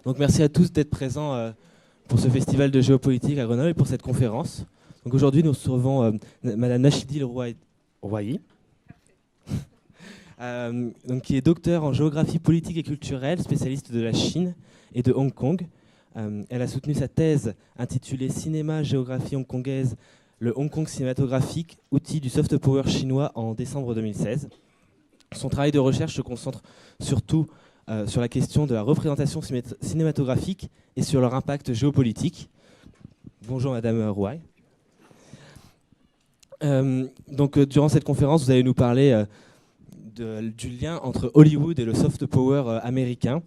Donc merci à tous d'être présents pour ce festival de géopolitique à Grenoble et pour cette conférence. Donc aujourd'hui, nous recevons Madame Nachidil Rouahi, qui est docteur en géographie politique et culturelle, spécialiste de la Chine et de Hong Kong. Elle a soutenu sa thèse intitulée Cinéma, géographie hongkongaise, le Hong Kong cinématographique, outil du soft power chinois en décembre 2016. Son travail de recherche se concentre surtout sur la question de la représentation cinématographique et sur leur impact géopolitique. Bonjour Madame Rouahi. Durant cette conférence, vous allez nous parler du lien entre Hollywood et le soft power américain,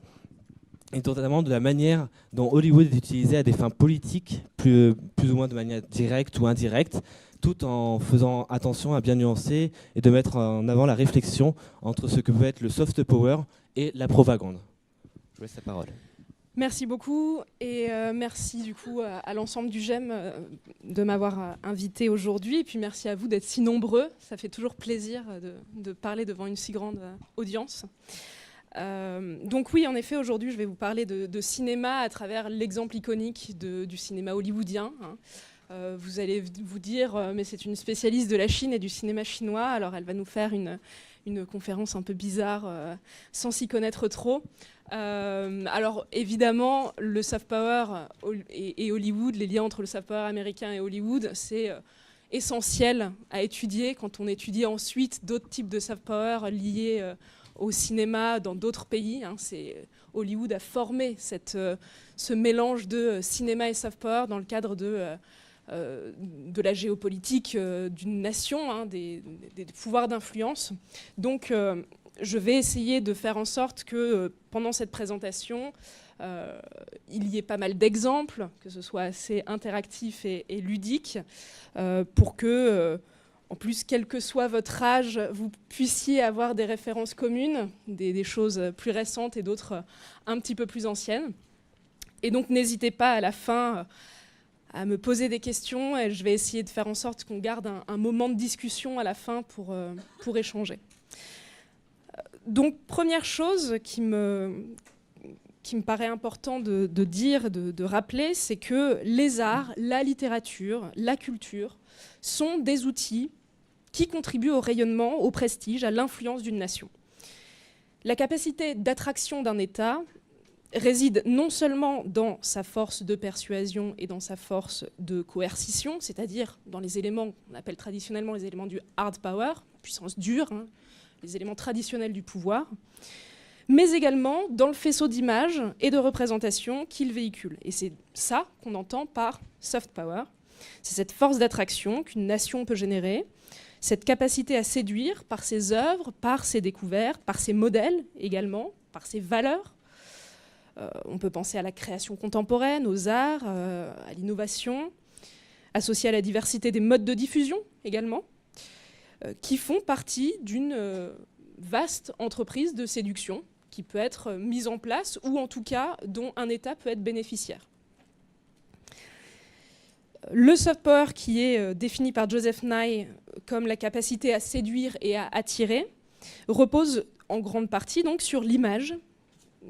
et notamment de la manière dont Hollywood est utilisé à des fins politiques, plus ou moins de manière directe ou indirecte, tout en faisant attention à bien nuancer et de mettre en avant la réflexion entre ce que peut être le soft power et la propagande. Je vous laisse la parole. Merci beaucoup et merci du coup à l'ensemble du GEM de m'avoir invité aujourd'hui, et puis merci à vous d'être si nombreux. Ça fait toujours plaisir de parler devant une si grande audience. Donc oui, en effet, aujourd'hui, je vais vous parler de cinéma à travers l'exemple iconique du cinéma hollywoodien. Vous allez vous dire, mais c'est une spécialiste de la Chine et du cinéma chinois, alors elle va nous faire une conférence un peu bizarre, sans s'y connaître trop. Alors évidemment, le soft power et Hollywood, les liens entre le soft power américain et Hollywood, c'est essentiel à étudier quand on étudie ensuite d'autres types de soft power liés au cinéma dans d'autres pays. Hollywood a formé ce mélange de cinéma et soft power dans le cadre de la géopolitique d'une nation, des pouvoirs d'influence. Donc je vais essayer de faire en sorte que pendant cette présentation, il y ait pas mal d'exemples, que ce soit assez interactif et ludique, pour que en plus, quel que soit votre âge, vous puissiez avoir des références communes, des choses plus récentes et d'autres un petit peu plus anciennes. Et donc, n'hésitez pas à la fin à me poser des questions, et je vais essayer de faire en sorte qu'on garde un moment de discussion à la fin pour échanger. Donc, première chose qui me paraît important de dire, de rappeler, c'est que les arts, la littérature, la culture sont des outils qui contribuent au rayonnement, au prestige, à l'influence d'une nation. La capacité d'attraction d'un État réside non seulement dans sa force de persuasion et dans sa force de coercition, c'est-à-dire dans les éléments qu'on appelle traditionnellement les éléments du hard power, puissance dure, les éléments traditionnels du pouvoir, mais également dans le faisceau d'images et de représentations qu'il véhicule. Et c'est ça qu'on entend par soft power. C'est cette force d'attraction qu'une nation peut générer, cette capacité à séduire par ses œuvres, par ses découvertes, par ses modèles également, par ses valeurs. On peut penser à la création contemporaine, aux arts, à l'innovation, associée à la diversité des modes de diffusion également, qui font partie d'une vaste entreprise de séduction qui peut être mise en place ou en tout cas dont un État peut être bénéficiaire. Le soft power, qui est défini par Joseph Nye comme la capacité à séduire et à attirer, repose en grande partie donc sur l'image,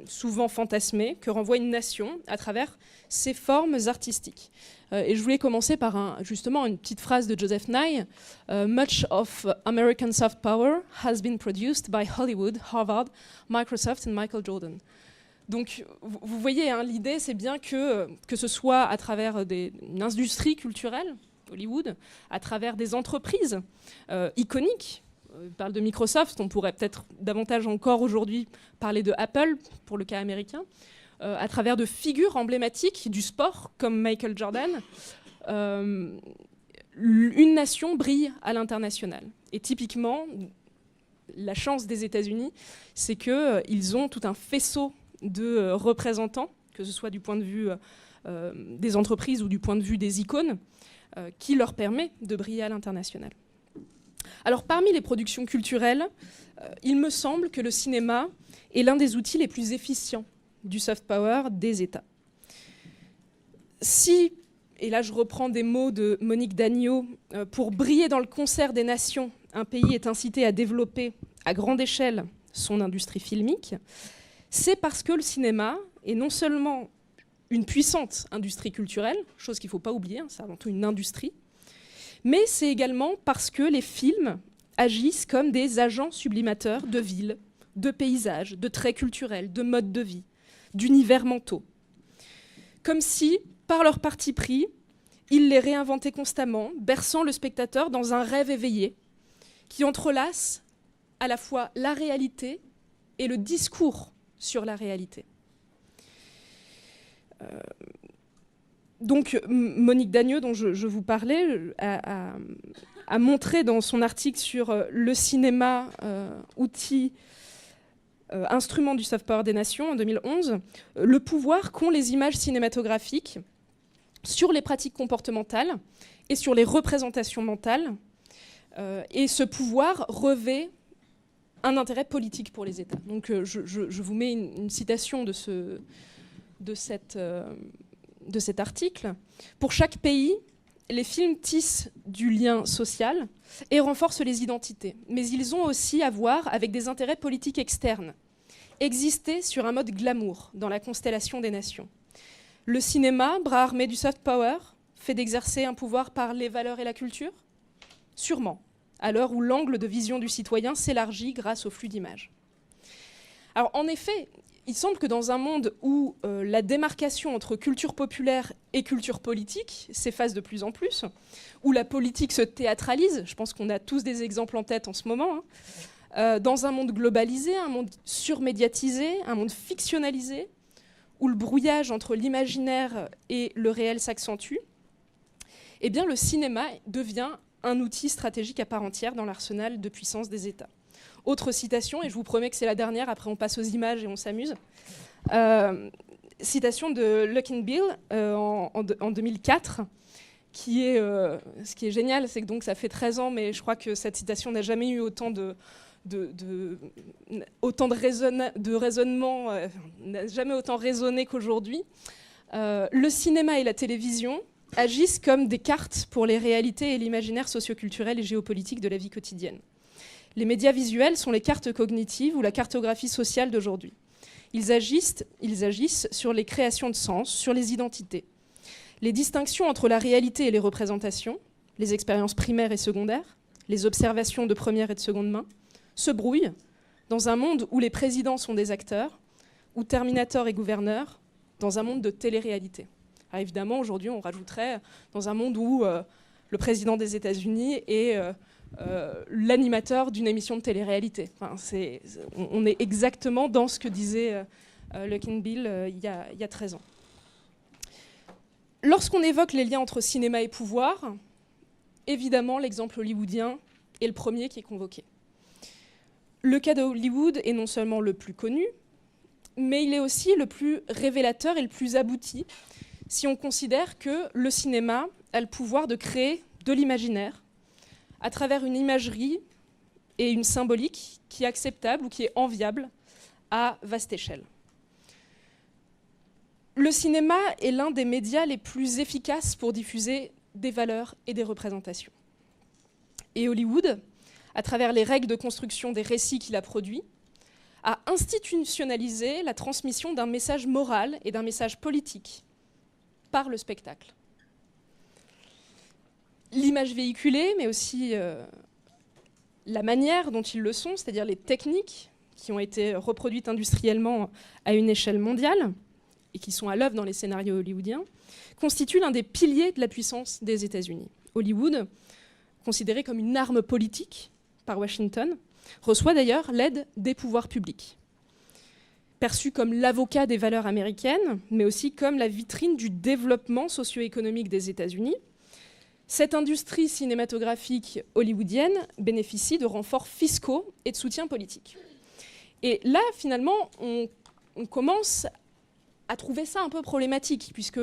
souvent fantasmée, que renvoie une nation à travers ses formes artistiques. Et je voulais commencer par justement une petite phrase de Joseph Nye. Much of American soft power has been produced by Hollywood, Harvard, Microsoft and Michael Jordan. Donc, vous voyez, l'idée, c'est bien que ce soit à travers une industrie culturelle, Hollywood, à travers des entreprises iconiques. On parle de Microsoft, on pourrait peut-être davantage encore aujourd'hui parler de Apple, pour le cas américain, à travers de figures emblématiques du sport, comme Michael Jordan, une nation brille à l'international. Et typiquement, la chance des États-Unis, c'est qu'ils ont tout un faisceau de représentants, que ce soit du point de vue des entreprises ou du point de vue des icônes, qui leur permet de briller à l'international. Alors, parmi les productions culturelles, il me semble que le cinéma est l'un des outils les plus efficients du soft power des États. Si, et là je reprends des mots de Monique Dagneau, pour briller dans le concert des nations, un pays est incité à développer à grande échelle son industrie filmique, c'est parce que le cinéma est non seulement une puissante industrie culturelle, chose qu'il ne faut pas oublier, c'est avant tout une industrie, mais c'est également parce que les films agissent comme des agents sublimateurs de villes, de paysages, de traits culturels, de modes de vie, d'univers mentaux. Comme si, par leur parti pris, ils les réinventaient constamment, berçant le spectateur dans un rêve éveillé, qui entrelace à la fois la réalité et le discours sur la réalité. Donc Monique Dagneux, dont je vous parlais, a montré dans son article sur le cinéma, outil, instrument du soft power des nations en 2011, le pouvoir qu'ont les images cinématographiques sur les pratiques comportementales et sur les représentations mentales. Et ce pouvoir revêt un intérêt politique pour les États. Donc je vous mets une citation de cet article. Pour chaque pays, les films tissent du lien social et renforcent les identités. Mais ils ont aussi à voir avec des intérêts politiques externes. Exister sur un mode glamour dans la constellation des nations. Le cinéma, bras armé du soft power, fait d'exercer un pouvoir par les valeurs et la culture ? Sûrement, à l'heure où l'angle de vision du citoyen s'élargit grâce au flux d'images. Alors en effet, il semble que dans un monde où la démarcation entre culture populaire et culture politique s'efface de plus en plus, où la politique se théâtralise, je pense qu'on a tous des exemples en tête en ce moment, dans un monde globalisé, un monde surmédiatisé, un monde fictionnalisé, où le brouillage entre l'imaginaire et le réel s'accentue, eh bien le cinéma devient un outil stratégique à part entière dans l'arsenal de puissance des États. Autre citation, et je vous promets que c'est la dernière, après on passe aux images et on s'amuse. Citation de Luckinbill en 2004, ce qui est génial, c'est que donc ça fait 13 ans, mais je crois que cette citation n'a jamais eu autant de raisonnement, n'a jamais autant résonné qu'aujourd'hui. Le cinéma et la télévision agissent comme des cartes pour les réalités et l'imaginaire socioculturel et géopolitique de la vie quotidienne. Les médias visuels sont les cartes cognitives ou la cartographie sociale d'aujourd'hui. Ils agissent sur les créations de sens, sur les identités. Les distinctions entre la réalité et les représentations, les expériences primaires et secondaires, les observations de première et de seconde main, se brouillent dans un monde où les présidents sont des acteurs, où Terminator est gouverneur, dans un monde de télé-réalité. Alors évidemment, aujourd'hui, on rajouterait dans un monde où le président des États-Unis est l'animateur d'une émission de télé-réalité. Enfin, on est exactement dans ce que disait Luckinbill il y a 13 ans. Lorsqu'on évoque les liens entre cinéma et pouvoir, évidemment, l'exemple hollywoodien est le premier qui est convoqué. Le cas de Hollywood est non seulement le plus connu, mais il est aussi le plus révélateur et le plus abouti si on considère que le cinéma a le pouvoir de créer de l'imaginaire à travers une imagerie et une symbolique qui est acceptable ou qui est enviable à vaste échelle. Le cinéma est l'un des médias les plus efficaces pour diffuser des valeurs et des représentations. Et Hollywood, à travers les règles de construction des récits qu'il a produits, a institutionnalisé la transmission d'un message moral et d'un message politique par le spectacle. L'image véhiculée, mais aussi la manière dont ils le sont, c'est-à-dire les techniques qui ont été reproduites industriellement à une échelle mondiale et qui sont à l'œuvre dans les scénarios hollywoodiens, constituent l'un des piliers de la puissance des États-Unis. Hollywood, considéré comme une arme politique par Washington, reçoit d'ailleurs l'aide des pouvoirs publics. Perçu comme l'avocat des valeurs américaines, mais aussi comme la vitrine du développement socio-économique des États-Unis, cette industrie cinématographique hollywoodienne bénéficie de renforts fiscaux et de soutien politique. Et là, finalement, on commence à trouver ça un peu problématique, puisque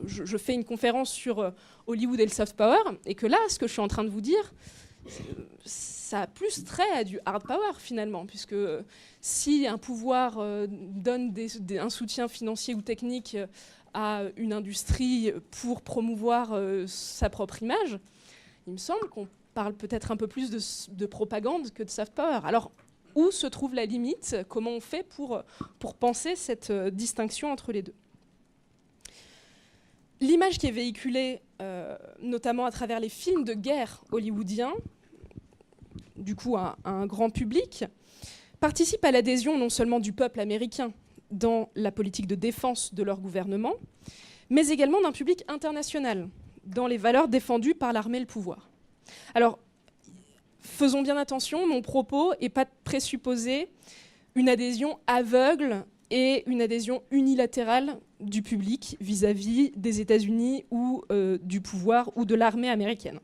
je fais une conférence sur Hollywood et le soft power, et que là, ce que je suis en train de vous dire, ça a plus trait à du hard power, finalement, puisque si un pouvoir donne un soutien financier ou technique à une industrie pour promouvoir sa propre image, il me semble qu'on parle peut-être un peu plus de propagande que de soft power. Alors, Où se trouve la limite? Comment on fait pour penser cette distinction entre les deux? L'image qui est véhiculée, notamment à travers les films de guerre hollywoodiens, du coup à un grand public, participe à l'adhésion non seulement du peuple américain dans la politique de défense de leur gouvernement, mais également d'un public international, dans les valeurs défendues par l'armée et le pouvoir. Alors, faisons bien attention, mon propos n'est pas de présupposer une adhésion aveugle et une adhésion unilatérale du public vis-à-vis des États-Unis ou du pouvoir ou de l'armée américaine.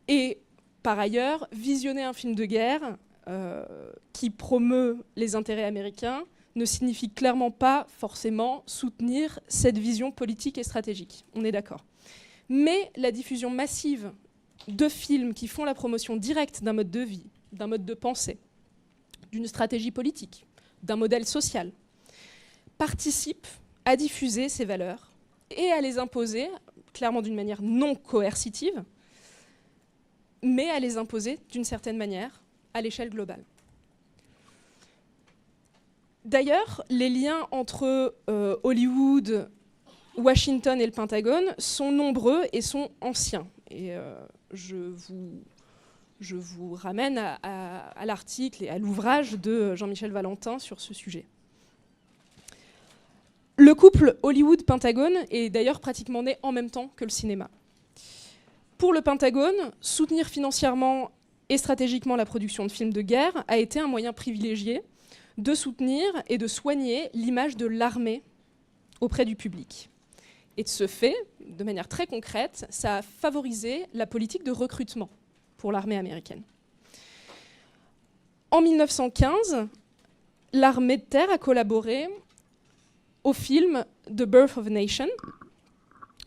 Et par ailleurs, visionner un film de guerre qui promeut les intérêts américains ne signifie clairement pas forcément soutenir cette vision politique et stratégique. On est d'accord. Mais la diffusion massive de films qui font la promotion directe d'un mode de vie, d'un mode de pensée, d'une stratégie politique, d'un modèle social, participe à diffuser ces valeurs et à les imposer, clairement d'une manière non coercitive, mais à les imposer d'une certaine manière à l'échelle globale. D'ailleurs, les liens entre Hollywood, Washington et le Pentagone sont nombreux et sont anciens. Et je vous ramène à l'article et à l'ouvrage de Jean-Michel Valentin sur ce sujet. Le couple Hollywood-Pentagone est d'ailleurs pratiquement né en même temps que le cinéma. Pour le Pentagone, soutenir financièrement et stratégiquement la production de films de guerre a été un moyen privilégié de soutenir et de soigner l'image de l'armée auprès du public. Et de ce fait, de manière très concrète, ça a favorisé la politique de recrutement pour l'armée américaine. En 1915, l'armée de terre a collaboré au film The Birth of a Nation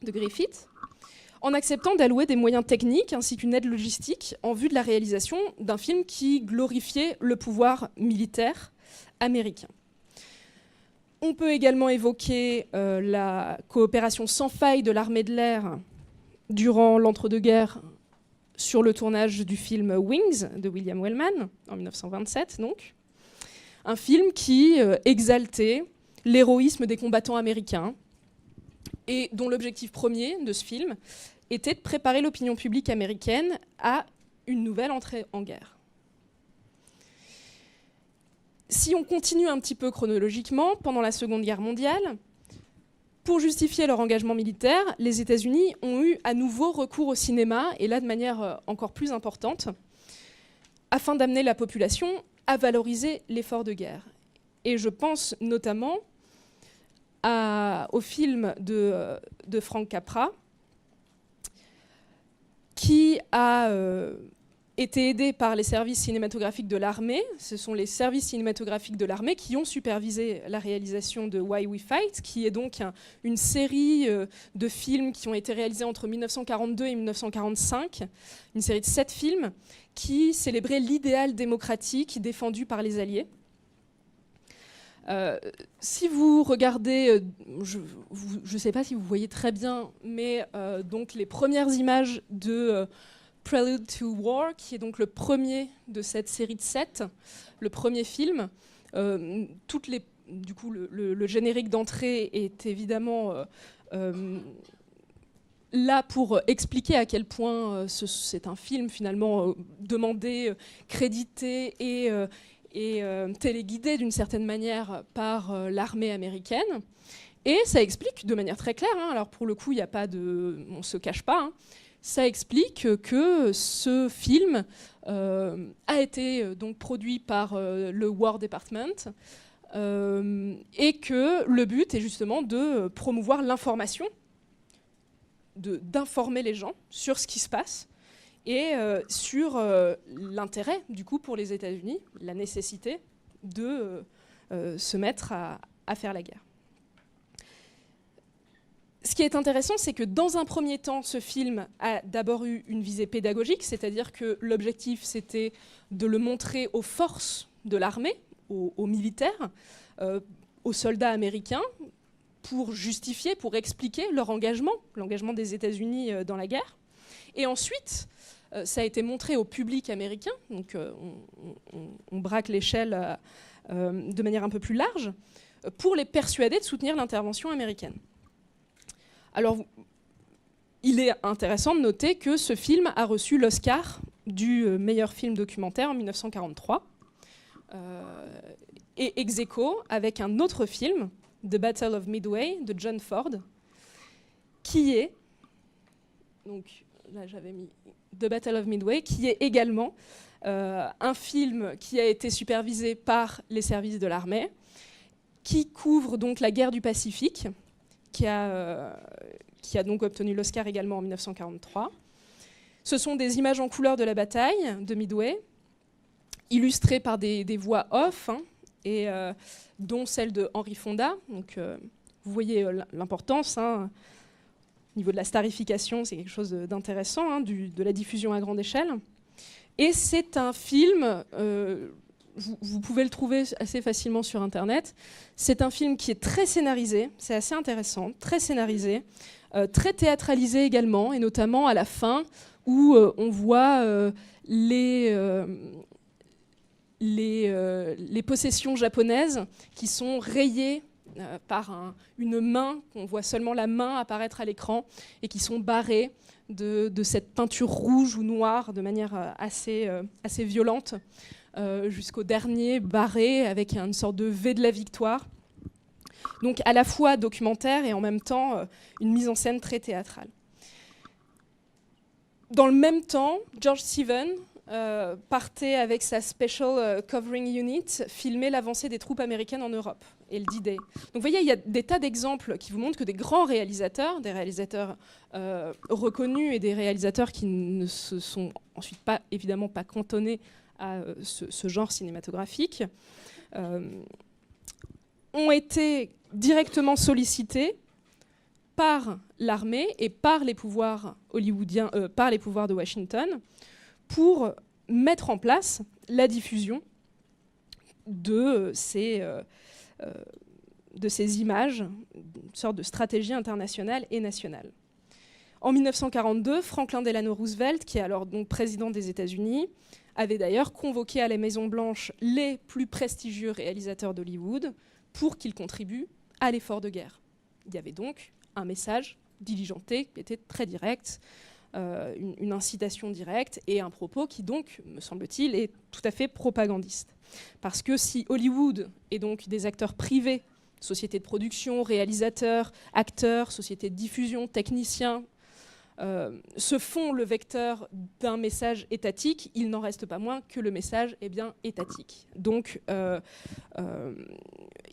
de Griffith, en acceptant d'allouer des moyens techniques ainsi qu'une aide logistique en vue de la réalisation d'un film qui glorifiait le pouvoir militaire américain. On peut également évoquer la coopération sans faille de l'armée de l'air durant l'entre-deux-guerres sur le tournage du film Wings de William Wellman, en 1927 donc. Un film qui exaltait l'héroïsme des combattants américains et dont l'objectif premier de ce film était de préparer l'opinion publique américaine à une nouvelle entrée en guerre. Si on continue un petit peu chronologiquement, pendant la Seconde Guerre mondiale, pour justifier leur engagement militaire, les États-Unis ont eu à nouveau recours au cinéma, et là de manière encore plus importante, afin d'amener la population à valoriser l'effort de guerre. Et je pense notamment au film de Frank Capra, qui a été aidé par les services cinématographiques de l'armée. Ce sont les services cinématographiques de l'armée qui ont supervisé la réalisation de Why We Fight, qui est donc une série de films qui ont été réalisés entre 1942 et 1945, une série de 7 films qui célébraient l'idéal démocratique défendu par les Alliés. Si vous regardez, je ne sais pas si vous voyez très bien, mais donc les premières images de Prelude to War, qui est donc le premier de cette série de 7, le premier film, du coup, le générique d'entrée est évidemment là pour expliquer à quel point c'est un film finalement demandé, crédité et téléguidé d'une certaine manière par l'armée américaine. Et ça explique de manière très claire, alors pour le coup, il n'y a pas on ne se cache pas, ça explique que ce film a été donc produit par le War Department et que le but est justement de promouvoir l'information, d'informer les gens sur ce qui se passe et sur l'intérêt du coup pour les États-Unis, la nécessité de se mettre à faire la guerre. Ce qui est intéressant, c'est que dans un premier temps, ce film a d'abord eu une visée pédagogique, c'est-à-dire que l'objectif, c'était de le montrer aux forces de l'armée, aux militaires, aux soldats américains, pour justifier, pour expliquer leur engagement, l'engagement des États-Unis dans la guerre. Et ensuite, ça a été montré au public américain, donc on braque l'échelle de manière un peu plus large, pour les persuader de soutenir l'intervention américaine. Alors, il est intéressant de noter que ce film a reçu l'Oscar du meilleur film documentaire en 1943, et ex aequo avec un autre film, The Battle of Midway, de John Ford, qui est, donc là j'avais mis The Battle of Midway, qui est également un film qui a été supervisé par les services de l'armée, qui couvre donc la guerre du Pacifique, qui a donc obtenu l'Oscar également en 1943. Ce sont des images en couleur de la bataille de Midway, illustrées par des voix off, et dont celle de Henry Fonda. Donc, vous voyez l'importance. Au niveau de la starification, c'est quelque chose d'intéressant, de la diffusion à grande échelle. Et c'est un film, vous pouvez le trouver assez facilement sur Internet, c'est un film qui est très scénarisé, c'est assez intéressant, très scénarisé, très théâtralisé également, et notamment à la fin, où on voit les possessions japonaises qui sont rayées par une main, qu'on voit seulement la main apparaître à l'écran, et qui sont barrées de cette peinture rouge ou noire de manière assez violente, jusqu'au dernier barré avec une sorte de V de la victoire. Donc à la fois documentaire et en même temps une mise en scène très théâtrale. Dans le même temps, George Stevens partait avec sa Special Covering Unit filmer l'avancée des troupes américaines en Europe et le D-Day. Donc vous voyez, il y a des tas d'exemples qui vous montrent que des grands réalisateurs, des réalisateurs reconnus et des réalisateurs qui ne se sont ensuite évidemment pas cantonnés à ce genre cinématographique, ont été directement sollicités par l'armée et par les pouvoirs hollywoodiens, par les pouvoirs de Washington, pour mettre en place la diffusion de ces images, une sorte de stratégie internationale et nationale. En 1942, Franklin Delano Roosevelt, qui est alors donc président des États-Unis, avait d'ailleurs convoqué à la Maison-Blanche les plus prestigieux réalisateurs d'Hollywood pour qu'ils contribuent à l'effort de guerre. Il y avait donc un message diligenté qui était très direct, une incitation directe et un propos qui donc, me semble-t-il, est tout à fait propagandiste. Parce que si Hollywood et donc des acteurs privés, sociétés de production, réalisateurs, acteurs, sociétés de diffusion, techniciens, se font le vecteur d'un message étatique, il n'en reste pas moins que le message est bien étatique. Donc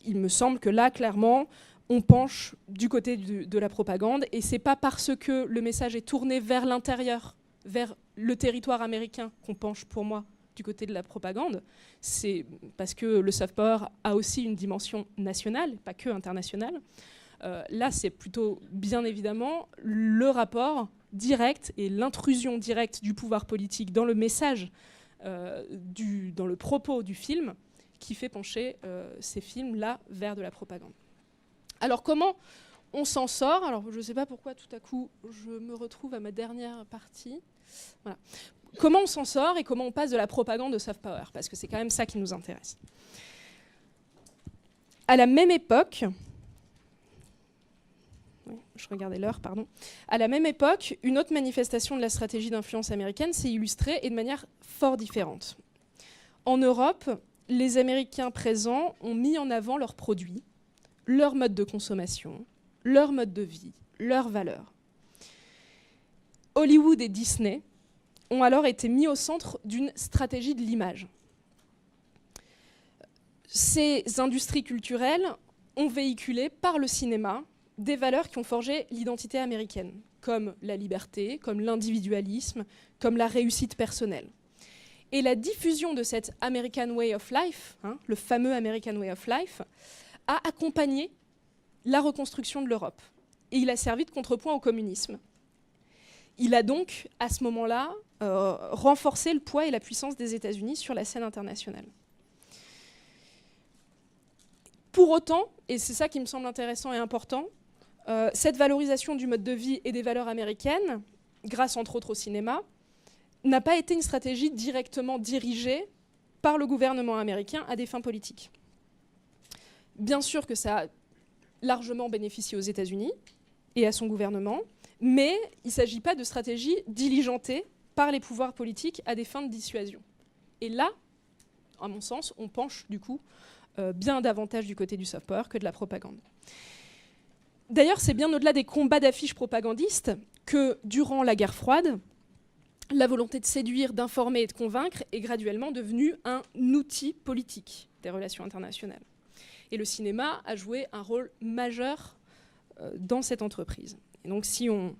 il me semble que là, clairement, on penche du côté de la propagande, et c'est pas parce que le message est tourné vers l'intérieur, vers le territoire américain, qu'on penche pour moi du côté de la propagande. C'est parce que le soft power a aussi une dimension nationale, pas que internationale. Là, c'est plutôt, bien évidemment, le rapport direct et l'intrusion directe du pouvoir politique dans le message, dans le propos du film, qui fait pencher ces films-là vers de la propagande. Alors, comment on s'en sort? Alors, je ne sais pas pourquoi, tout à coup, je me retrouve à ma dernière partie. Voilà. Comment on s'en sort et comment on passe de la propagande au soft power? Parce que c'est quand même ça qui nous intéresse. À la même époque... Je regardais l'heure, pardon. À la même époque, une autre manifestation de la stratégie d'influence américaine s'est illustrée, et de manière fort différente. En Europe, les Américains présents ont mis en avant leurs produits, leur mode de consommation, leur mode de vie, leurs valeurs. Hollywood et Disney ont alors été mis au centre d'une stratégie de l'image. Ces industries culturelles ont véhiculé par le cinéma des valeurs qui ont forgé l'identité américaine, comme la liberté, comme l'individualisme, comme la réussite personnelle. Et la diffusion de cette American Way of Life, le fameux American Way of Life, a accompagné la reconstruction de l'Europe. Et il a servi de contrepoint au communisme. Il a donc, à ce moment-là, renforcé le poids et la puissance des États-Unis sur la scène internationale. Pour autant, et c'est ça qui me semble intéressant et important, cette valorisation du mode de vie et des valeurs américaines, grâce entre autres au cinéma, n'a pas été une stratégie directement dirigée par le gouvernement américain à des fins politiques. Bien sûr que ça a largement bénéficié aux États-Unis et à son gouvernement, mais il ne s'agit pas de stratégie diligentée par les pouvoirs politiques à des fins de dissuasion. Et là, à mon sens, on penche du coup bien davantage du côté du soft power que de la propagande. D'ailleurs, c'est bien au-delà des combats d'affiches propagandistes que, durant la guerre froide, la volonté de séduire, d'informer et de convaincre est graduellement devenue un outil politique des relations internationales. Et le cinéma a joué un rôle majeur dans cette entreprise. Et donc si on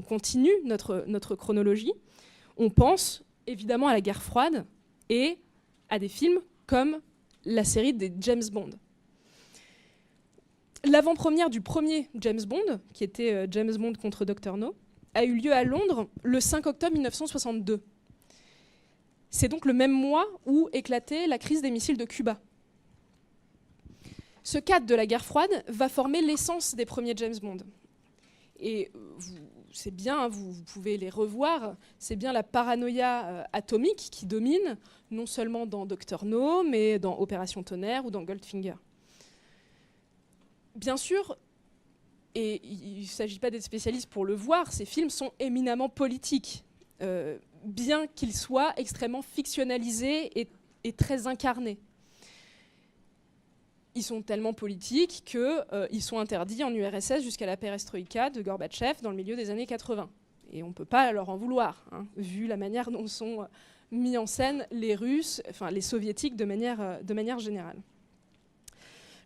continue notre chronologie, on pense évidemment à la guerre froide et à des films comme la série des James Bond. L'avant-première du premier James Bond, qui était James Bond contre Dr No, a eu lieu à Londres le 5 octobre 1962. C'est donc le même mois où éclatait la crise des missiles de Cuba. Ce cadre de la guerre froide va former l'essence des premiers James Bond. Et c'est bien, vous pouvez les revoir, c'est bien la paranoïa atomique qui domine, non seulement dans Dr No, mais dans Opération Tonnerre ou dans Goldfinger. Bien sûr, et il ne s'agit pas d'être spécialiste pour le voir, ces films sont éminemment politiques, bien qu'ils soient extrêmement fictionnalisés et très incarnés. Ils sont tellement politiques qu'ils sont interdits en URSS jusqu'à la perestroïka de Gorbatchev dans le milieu des années 80. Et on ne peut pas leur en vouloir, hein, vu la manière dont sont mis en scène les Russes, enfin les Soviétiques de manière générale.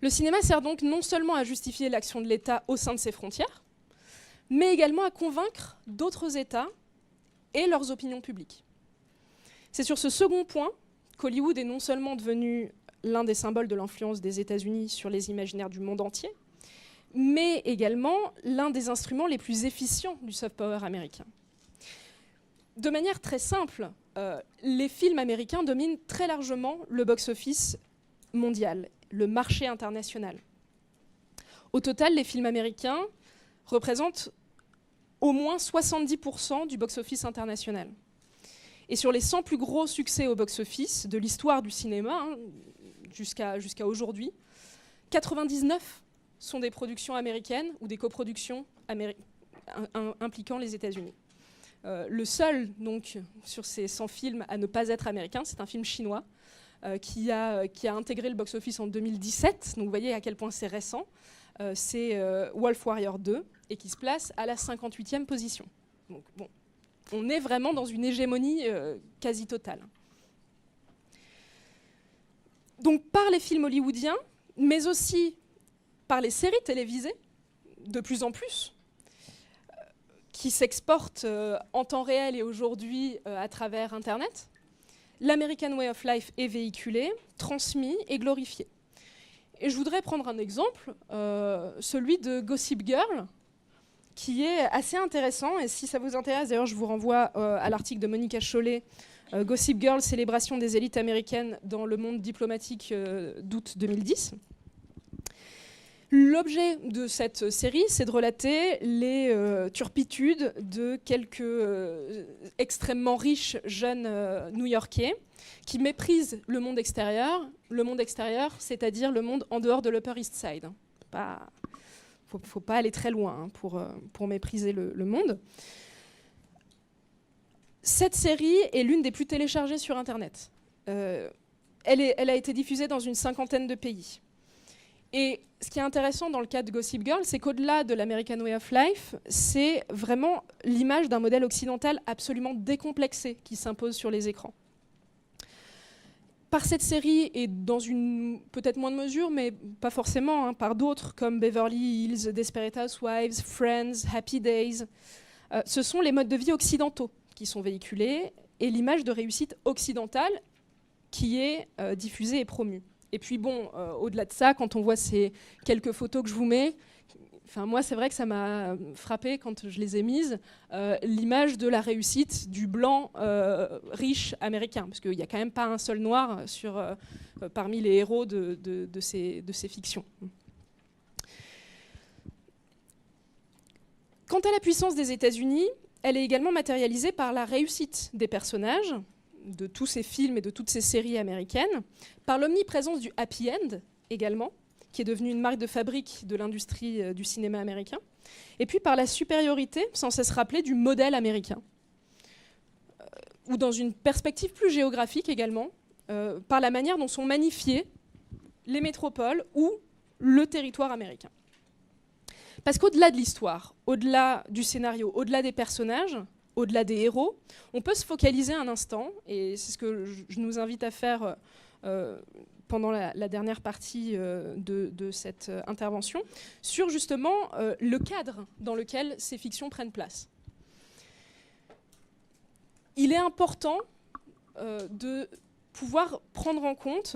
Le cinéma sert donc non seulement à justifier l'action de l'État au sein de ses frontières, mais également à convaincre d'autres États et leurs opinions publiques. C'est sur ce second point qu'Hollywood est non seulement devenu l'un des symboles de l'influence des États-Unis sur les imaginaires du monde entier, mais également l'un des instruments les plus efficients du soft power américain. De manière très simple, les films américains dominent très largement le box-office mondial, le marché international. Au total, les films américains représentent au moins 70% du box-office international. Et sur les 100 plus gros succès au box-office de l'histoire du cinéma, hein, jusqu'à aujourd'hui, 99 sont des productions américaines ou des coproductions impliquant les États-Unis. Le seul, donc, sur ces 100 films à ne pas être américain, c'est un film chinois qui a intégré le box-office en 2017. Donc vous voyez à quel point c'est récent. C'est Wolf Warrior 2 et qui se place à la 58e position. Donc, bon, on est vraiment dans une hégémonie quasi totale. Donc par les films hollywoodiens, mais aussi par les séries télévisées, de plus en plus, qui s'exportent en temps réel et aujourd'hui à travers Internet, l'American Way of Life est véhiculé, transmis et glorifié. Et je voudrais prendre un exemple, celui de Gossip Girl, qui est assez intéressant. Et si ça vous intéresse, d'ailleurs, je vous renvoie à l'article de Monica Chollet, Gossip Girl, célébration des élites américaines dans le monde diplomatique d'août 2010. L'objet de cette série, c'est de relater les turpitudes de quelques extrêmement riches jeunes new-yorkais qui méprisent le monde extérieur, c'est-à-dire le monde en dehors de l'Upper East Side. Faut pas aller très loin hein, pour mépriser le monde. Cette série est l'une des plus téléchargées sur Internet. Elle a été diffusée dans une 50aine de pays. Et ce qui est intéressant dans le cas de Gossip Girl, c'est qu'au-delà de l'American Way of Life, c'est vraiment l'image d'un modèle occidental absolument décomplexé qui s'impose sur les écrans. Par cette série, et dans une peut-être moins de mesure, mais pas forcément, hein, par d'autres, comme Beverly Hills, Desperate Housewives, Friends, Happy Days, ce sont les modes de vie occidentaux qui sont véhiculés et l'image de réussite occidentale qui est diffusée et promue. Et puis bon, au-delà de ça, quand on voit ces quelques photos que je vous mets, moi c'est vrai que ça m'a frappé quand je les ai mises, l'image de la réussite du blanc riche américain, parce qu'il n'y a quand même pas un seul noir parmi les héros de ces fictions. Quant à la puissance des États-Unis, elle est également matérialisée par la réussite des personnages, de tous ces films et de toutes ces séries américaines, par l'omniprésence du happy end également, qui est devenu une marque de fabrique de l'industrie du cinéma américain, et puis par la supériorité, sans cesse rappelée, du modèle américain, ou dans une perspective plus géographique également, par la manière dont sont magnifiées les métropoles ou le territoire américain. Parce qu'au-delà de l'histoire, au-delà du scénario, au-delà des personnages, au-delà des héros, on peut se focaliser un instant, et c'est ce que je nous invite à faire pendant la dernière partie de cette intervention, sur justement le cadre dans lequel ces fictions prennent place. Il est important de pouvoir prendre en compte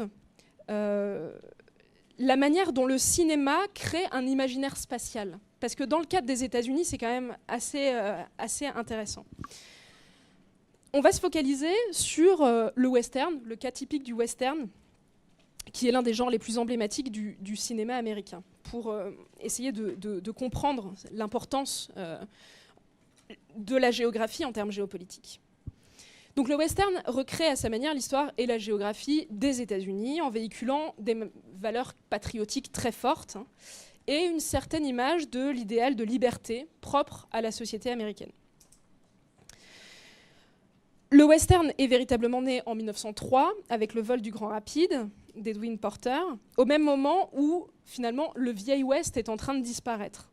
la manière dont le cinéma crée un imaginaire spatial. Parce que dans le cadre des États-Unis, c'est quand même assez intéressant. On va se focaliser sur le western, le cas typique du western, qui est l'un des genres les plus emblématiques du cinéma américain, pour essayer de comprendre l'importance de la géographie en termes géopolitiques. Donc le western recrée à sa manière l'histoire et la géographie des États-Unis en véhiculant des valeurs patriotiques très fortes et une certaine image de l'idéal de liberté propre à la société américaine. Le western est véritablement né en 1903 avec le vol du Grand Rapide d'Edwin Porter, au même moment où finalement le vieil Ouest est en train de disparaître.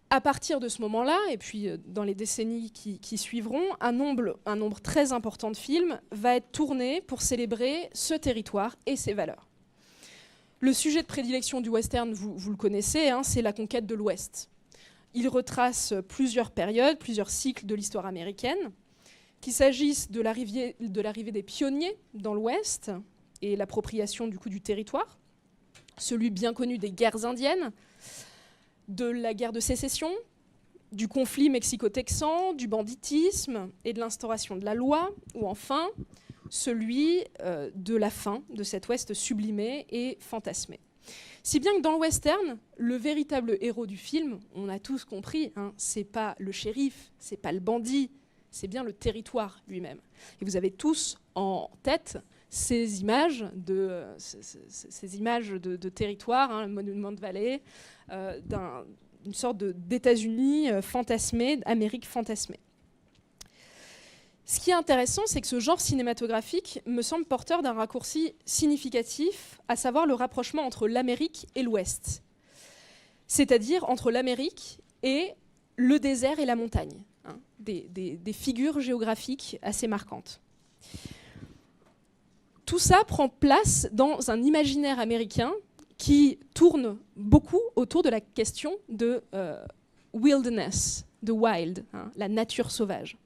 À partir de ce moment-là, et puis dans les décennies qui suivront, un nombre très important de films va être tourné pour célébrer ce territoire et ses valeurs. Le sujet de prédilection du western, vous le connaissez, c'est la conquête de l'Ouest. Il retrace plusieurs périodes, plusieurs cycles de l'histoire américaine, qu'il s'agisse de l'arrivée des pionniers dans l'Ouest et l'appropriation du coup du territoire, celui bien connu des guerres indiennes, de la guerre de sécession, du conflit mexico-texan, du banditisme et de l'instauration de la loi, ou enfin celui de la fin de cet Ouest sublimé et fantasmé. Si bien que dans le western, le véritable héros du film, on a tous compris, c'est pas le shérif, c'est pas le bandit, c'est bien le territoire lui-même. Et vous avez tous en tête ces images de territoire, le Monument Valley, d'une sorte d'États-Unis fantasmés, Amérique fantasmée. Ce qui est intéressant, c'est que ce genre cinématographique me semble porteur d'un raccourci significatif, à savoir le rapprochement entre l'Amérique et l'Ouest, c'est-à-dire entre l'Amérique et le désert et la montagne, des figures géographiques assez marquantes. Tout ça prend place dans un imaginaire américain qui tourne beaucoup autour de la question de wilderness, de wild, la nature sauvage.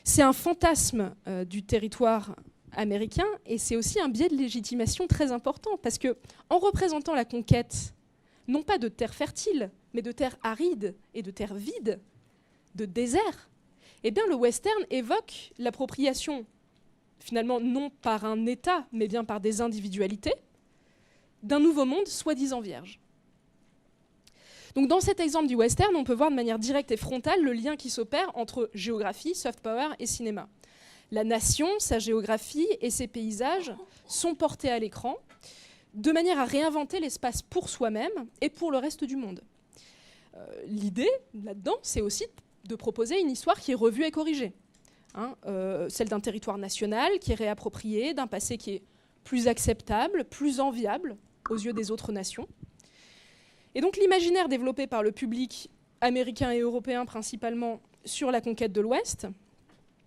C'est un fantasme du territoire américain et c'est aussi un biais de légitimation très important parce que, en représentant la conquête, non pas de terres fertiles, mais de terres arides et de terres vides, de désert, eh bien le western évoque l'appropriation, finalement non par un État, mais bien par des individualités, d'un nouveau monde soi-disant vierge. Donc dans cet exemple du western, on peut voir de manière directe et frontale le lien qui s'opère entre géographie, soft power et cinéma. La nation, sa géographie et ses paysages sont portés à l'écran de manière à réinventer l'espace pour soi-même et pour le reste du monde. L'idée, là-dedans, c'est aussi de proposer une histoire qui est revue et corrigée. Celle d'un territoire national qui est réapproprié, d'un passé qui est plus acceptable, plus enviable aux yeux des autres nations. Et donc l'imaginaire développé par le public américain et européen principalement sur la conquête de l'Ouest,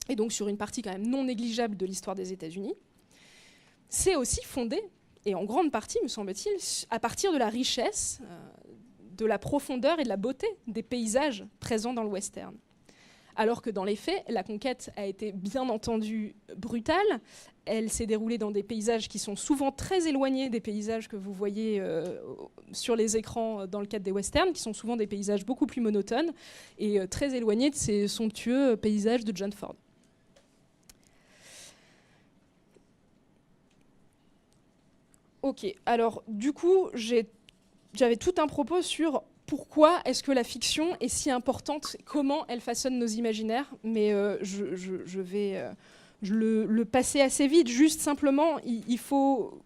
et donc sur une partie quand même non négligeable de l'histoire des États-Unis, c'est aussi fondé, et en grande partie, me semble-t-il, à partir de la richesse, de la profondeur et de la beauté des paysages présents dans le western. Alors que dans les faits, la conquête a été bien entendu brutale. Elle s'est déroulée dans des paysages qui sont souvent très éloignés des paysages que vous voyez sur les écrans dans le cadre des westerns, qui sont souvent des paysages beaucoup plus monotones et très éloignés de ces somptueux paysages de John Ford. Ok, alors du coup, j'avais tout un propos sur pourquoi est-ce que la fiction est si importante, comment elle façonne nos imaginaires, mais je vais le passer assez vite. Juste simplement, il faut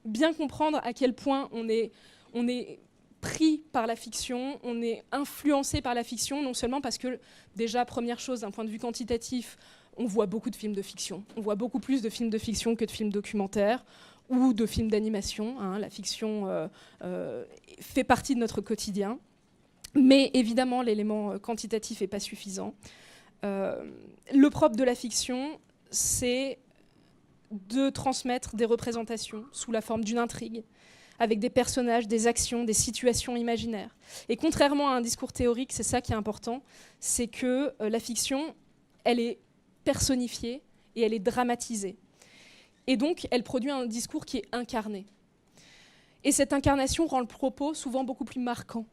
bien comprendre à quel point on est pris par la fiction, on est influencé par la fiction, non seulement parce que, déjà, première chose, d'un point de vue quantitatif, on voit beaucoup de films de fiction. On voit beaucoup plus de films de fiction que de films documentaires ou de films d'animation. Hein. La fiction fait partie de notre quotidien. Mais évidemment, l'élément quantitatif n'est pas suffisant. Le propre de la fiction, c'est de transmettre des représentations sous la forme d'une intrigue, avec des personnages, des actions, des situations imaginaires. Et contrairement à un discours théorique, c'est ça qui est important, c'est que la fiction, elle est personnifiée et elle est dramatisée. Et donc, elle produit un discours qui est incarné. Et cette incarnation rend le propos souvent beaucoup plus marquant,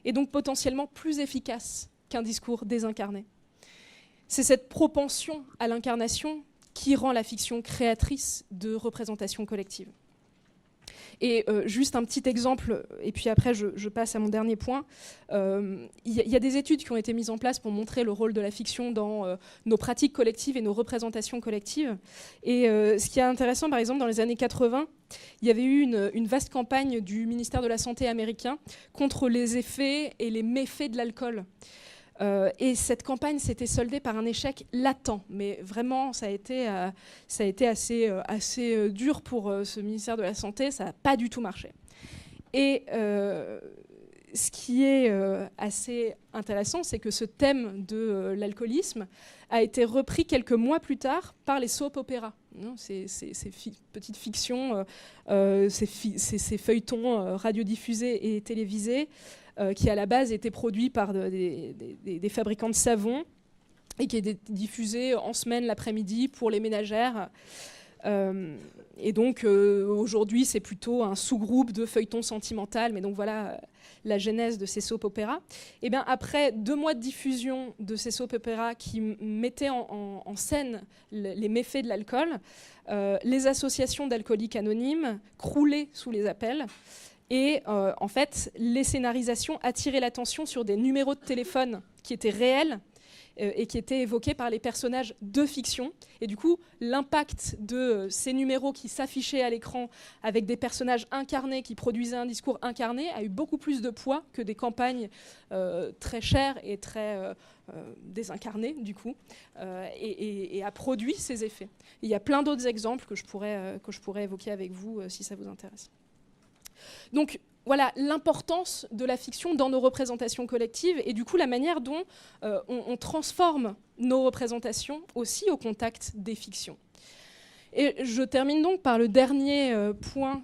et donc potentiellement plus efficace qu'un discours désincarné. C'est cette propension à l'incarnation qui rend la fiction créatrice de représentations collectives. Et juste un petit exemple, et puis après je passe à mon dernier point. Il y a des études qui ont été mises en place pour montrer le rôle de la fiction dans nos pratiques collectives et nos représentations collectives. Et ce qui est intéressant, par exemple, dans les années 80, il y avait eu une vaste campagne du ministère de la Santé américain contre les effets et les méfaits de l'alcool. Et cette campagne s'était soldée par un échec latent, mais vraiment ça a été assez dur pour ce ministère de la Santé, ça n'a pas du tout marché. Et ce qui est assez intéressant, c'est que ce thème de l'alcoolisme a été repris quelques mois plus tard par les soap-opéras. Ces petites fictions, ces feuilletons radiodiffusés et télévisés, qui à la base étaient produits par des fabricants de savon et qui étaient diffusés en semaine l'après-midi pour les ménagères. Et donc aujourd'hui c'est plutôt un sous-groupe de feuilletons sentimental, mais donc voilà la genèse de ces soap-opéras. Et bien après 2 mois de diffusion de ces soap-opéras qui mettaient en scène les méfaits de l'alcool, les associations d'alcooliques anonymes croulaient sous les appels. Et en fait, les scénarisations attiraient l'attention sur des numéros de téléphone qui étaient réels et qui étaient évoqués par les personnages de fiction. Et du coup, l'impact de ces numéros qui s'affichaient à l'écran avec des personnages incarnés qui produisaient un discours incarné a eu beaucoup plus de poids que des campagnes très chères et très désincarnées, du coup, et a produit ces effets. Et il y a plein d'autres exemples que je pourrais évoquer avec vous si ça vous intéresse. Donc voilà l'importance de la fiction dans nos représentations collectives et du coup la manière dont on transforme nos représentations aussi au contact des fictions. Et je termine donc par le dernier point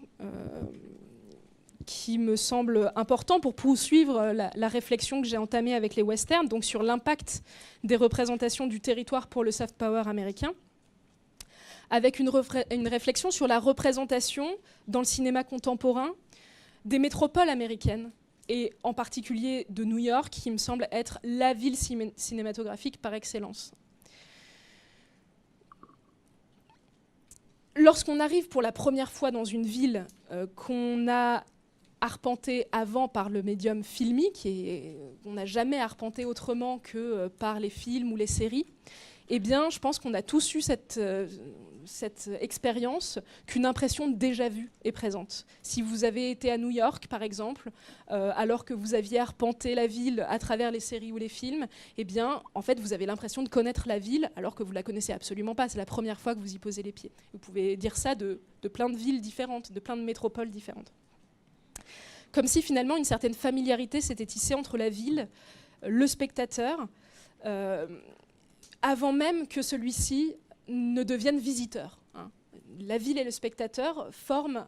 qui me semble important pour poursuivre la réflexion que j'ai entamée avec les westerns, donc sur l'impact des représentations du territoire pour le soft power américain, avec une réflexion sur la représentation dans le cinéma contemporain des métropoles américaines, et en particulier de New York, qui me semble être la ville cinématographique par excellence. Lorsqu'on arrive pour la première fois dans une ville qu'on a arpentée avant par le médium filmique, et on n'a jamais arpenté autrement que par les films ou les séries, eh bien, je pense qu'on a tous eu cette expérience qu'une impression de déjà-vu est présente. Si vous avez été à New York, par exemple, alors que vous aviez arpenté la ville à travers les séries ou les films, eh bien, en fait, vous avez l'impression de connaître la ville alors que vous ne la connaissez absolument pas. C'est la première fois que vous y posez les pieds. Vous pouvez dire ça de plein de villes différentes, de plein de métropoles différentes. Comme si, finalement, une certaine familiarité s'était tissée entre la ville, le spectateur, avant même que celui-ci ne devienne visiteur. Hein. La ville et le spectateur forment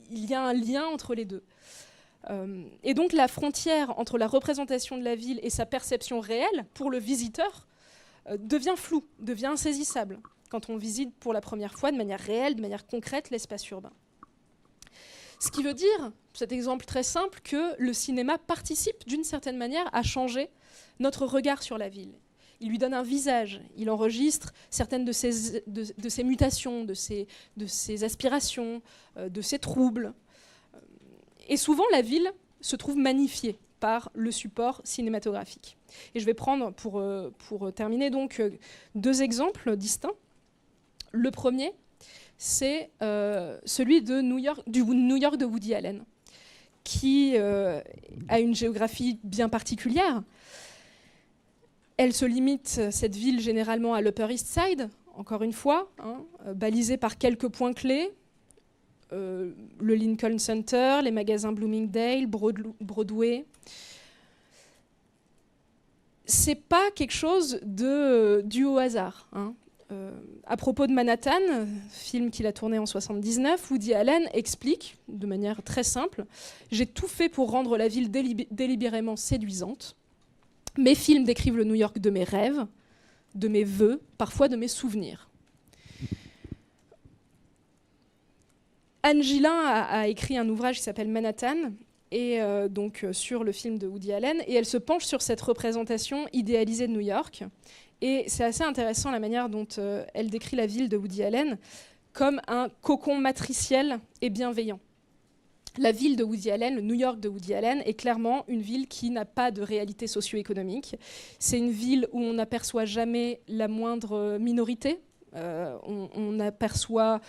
il y a un lien entre les deux. Et donc la frontière entre la représentation de la ville et sa perception réelle pour le visiteur devient floue, devient insaisissable quand on visite pour la première fois de manière réelle, de manière concrète l'espace urbain. Ce qui veut dire, cet exemple très simple, que le cinéma participe d'une certaine manière à changer notre regard sur la ville. Il lui donne un visage, il enregistre certaines de ses mutations, de ses aspirations, de ses troubles. Et souvent, la ville se trouve magnifiée par le support cinématographique. Et je vais prendre, pour terminer, donc, 2 exemples distincts. Le premier, c'est celui du New York de Woody Allen, qui a une géographie bien particulière. Elle se limite, cette ville, généralement à l'Upper East Side, encore une fois, balisée par quelques points clés. Le Lincoln Center, les magasins Bloomingdale, Broadway. C'est pas quelque chose dû au hasard. À propos de Manhattan, film qu'il a tourné en 1979, Woody Allen explique de manière très simple: j'ai tout fait pour rendre la ville délibérément séduisante. Mes films décrivent le New York de mes rêves, de mes vœux, parfois de mes souvenirs. Anne Gillin a écrit un ouvrage qui s'appelle Manhattan, et donc sur le film de Woody Allen, et elle se penche sur cette représentation idéalisée de New York. Et c'est assez intéressant la manière dont elle décrit la ville de Woody Allen comme un cocon matriciel et bienveillant. La ville de Woody Allen, le New York de Woody Allen, est clairement une ville qui n'a pas de réalité socio-économique. C'est une ville où on n'aperçoit jamais la moindre minorité. On n'aperçoit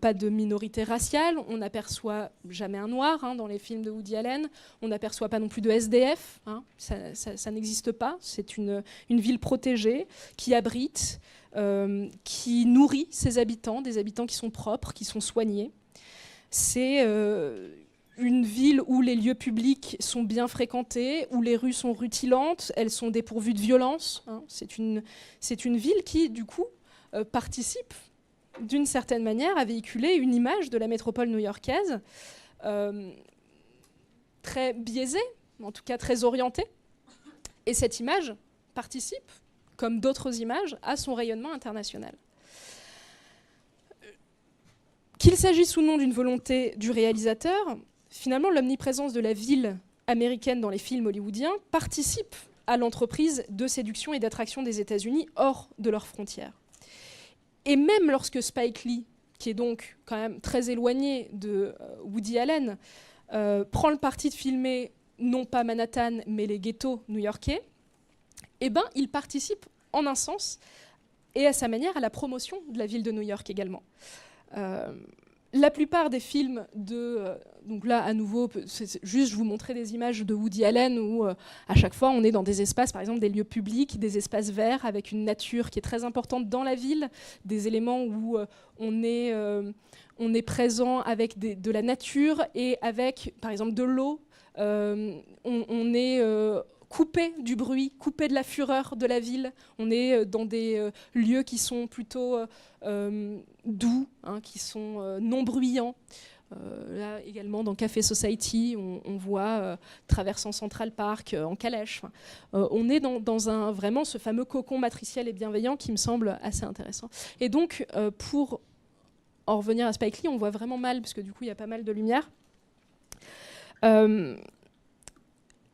pas de minorité raciale, on n'aperçoit jamais un noir dans les films de Woody Allen, on n'aperçoit pas non plus de SDF, ça n'existe pas. C'est une ville protégée qui abrite, qui nourrit ses habitants, des habitants qui sont propres, qui sont soignés. C'est une ville où les lieux publics sont bien fréquentés, où les rues sont rutilantes, elles sont dépourvues de violence. C'est une ville qui, du coup, participe d'une certaine manière à véhiculer une image de la métropole new-yorkaise très biaisée, en tout cas très orientée. Et cette image participe, comme d'autres images, à son rayonnement international. Qu'il s'agisse ou non d'une volonté du réalisateur, finalement l'omniprésence de la ville américaine dans les films hollywoodiens participe à l'entreprise de séduction et d'attraction des États-Unis hors de leurs frontières. Et même lorsque Spike Lee, qui est donc quand même très éloigné de Woody Allen, prend le parti de filmer non pas Manhattan, mais les ghettos new-yorkais, il participe en un sens, et à sa manière, à la promotion de la ville de New York également. La plupart des films donc là, à nouveau, c'est juste je vous montrer des images de Woody Allen où à chaque fois on est dans des espaces, par exemple des lieux publics, des espaces verts avec une nature qui est très importante dans la ville, des éléments où on est présent avec de la nature et avec, par exemple, de l'eau. On est coupé du bruit, coupé de la fureur de la ville. On est dans des lieux qui sont plutôt doux, qui sont non bruyants. Là également dans Café Society, on voit traversant Central Park en calèche. On est dans vraiment ce fameux cocon matriciel et bienveillant qui me semble assez intéressant. Et donc pour en revenir à Spike Lee, on voit vraiment mal parce que du coup il y a pas mal de lumière.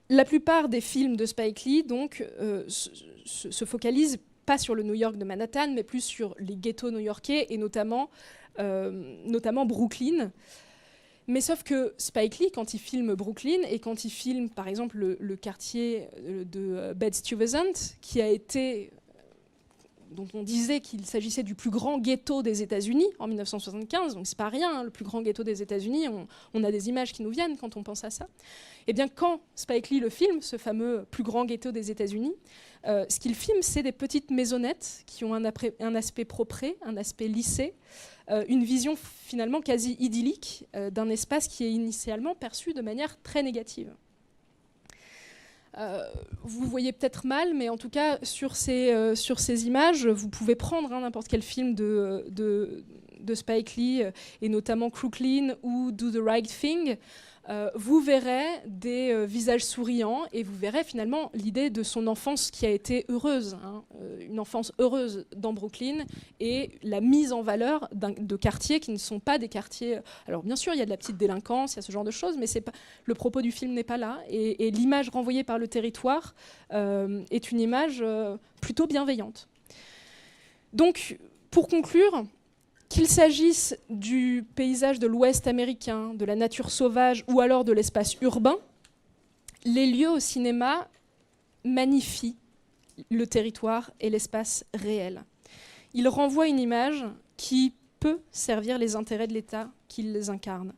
La plupart des films de Spike Lee donc, se focalisent pas sur le New York de Manhattan, mais plus sur les ghettos new-yorkais et notamment Brooklyn. Mais sauf que Spike Lee, quand il filme Brooklyn et quand il filme par exemple le quartier de Bed-Stuy, qui a été, dont on disait qu'il s'agissait du plus grand ghetto des États-Unis en 1975, donc c'est pas rien, le plus grand ghetto des États-Unis, on a des images qui nous viennent quand on pense à ça. Et bien quand Spike Lee le filme, ce fameux plus grand ghetto des États-Unis, ce qu'il filme, c'est des petites maisonnettes qui ont un aspect propre, un aspect lissé, une vision finalement quasi idyllique d'un espace qui est initialement perçu de manière très négative. Vous voyez peut-être mal, mais en tout cas, sur ces images, vous pouvez prendre n'importe quel film de Spike Lee, et notamment Crooklyn ou Do the Right Thing. Vous verrez des visages souriants et vous verrez finalement l'idée de son enfance qui a été heureuse, une enfance heureuse dans Brooklyn, et la mise en valeur de quartiers qui ne sont pas des quartiers... Alors bien sûr, il y a de la petite délinquance, il y a ce genre de choses, mais le propos du film n'est pas là. Et l'image renvoyée par le territoire est une image plutôt bienveillante. Donc, pour conclure, qu'il s'agisse du paysage de l'Ouest américain, de la nature sauvage ou alors de l'espace urbain, les lieux au cinéma magnifient le territoire et l'espace réel. Ils renvoient une image qui peut servir les intérêts de l'État qu'ils les incarnent.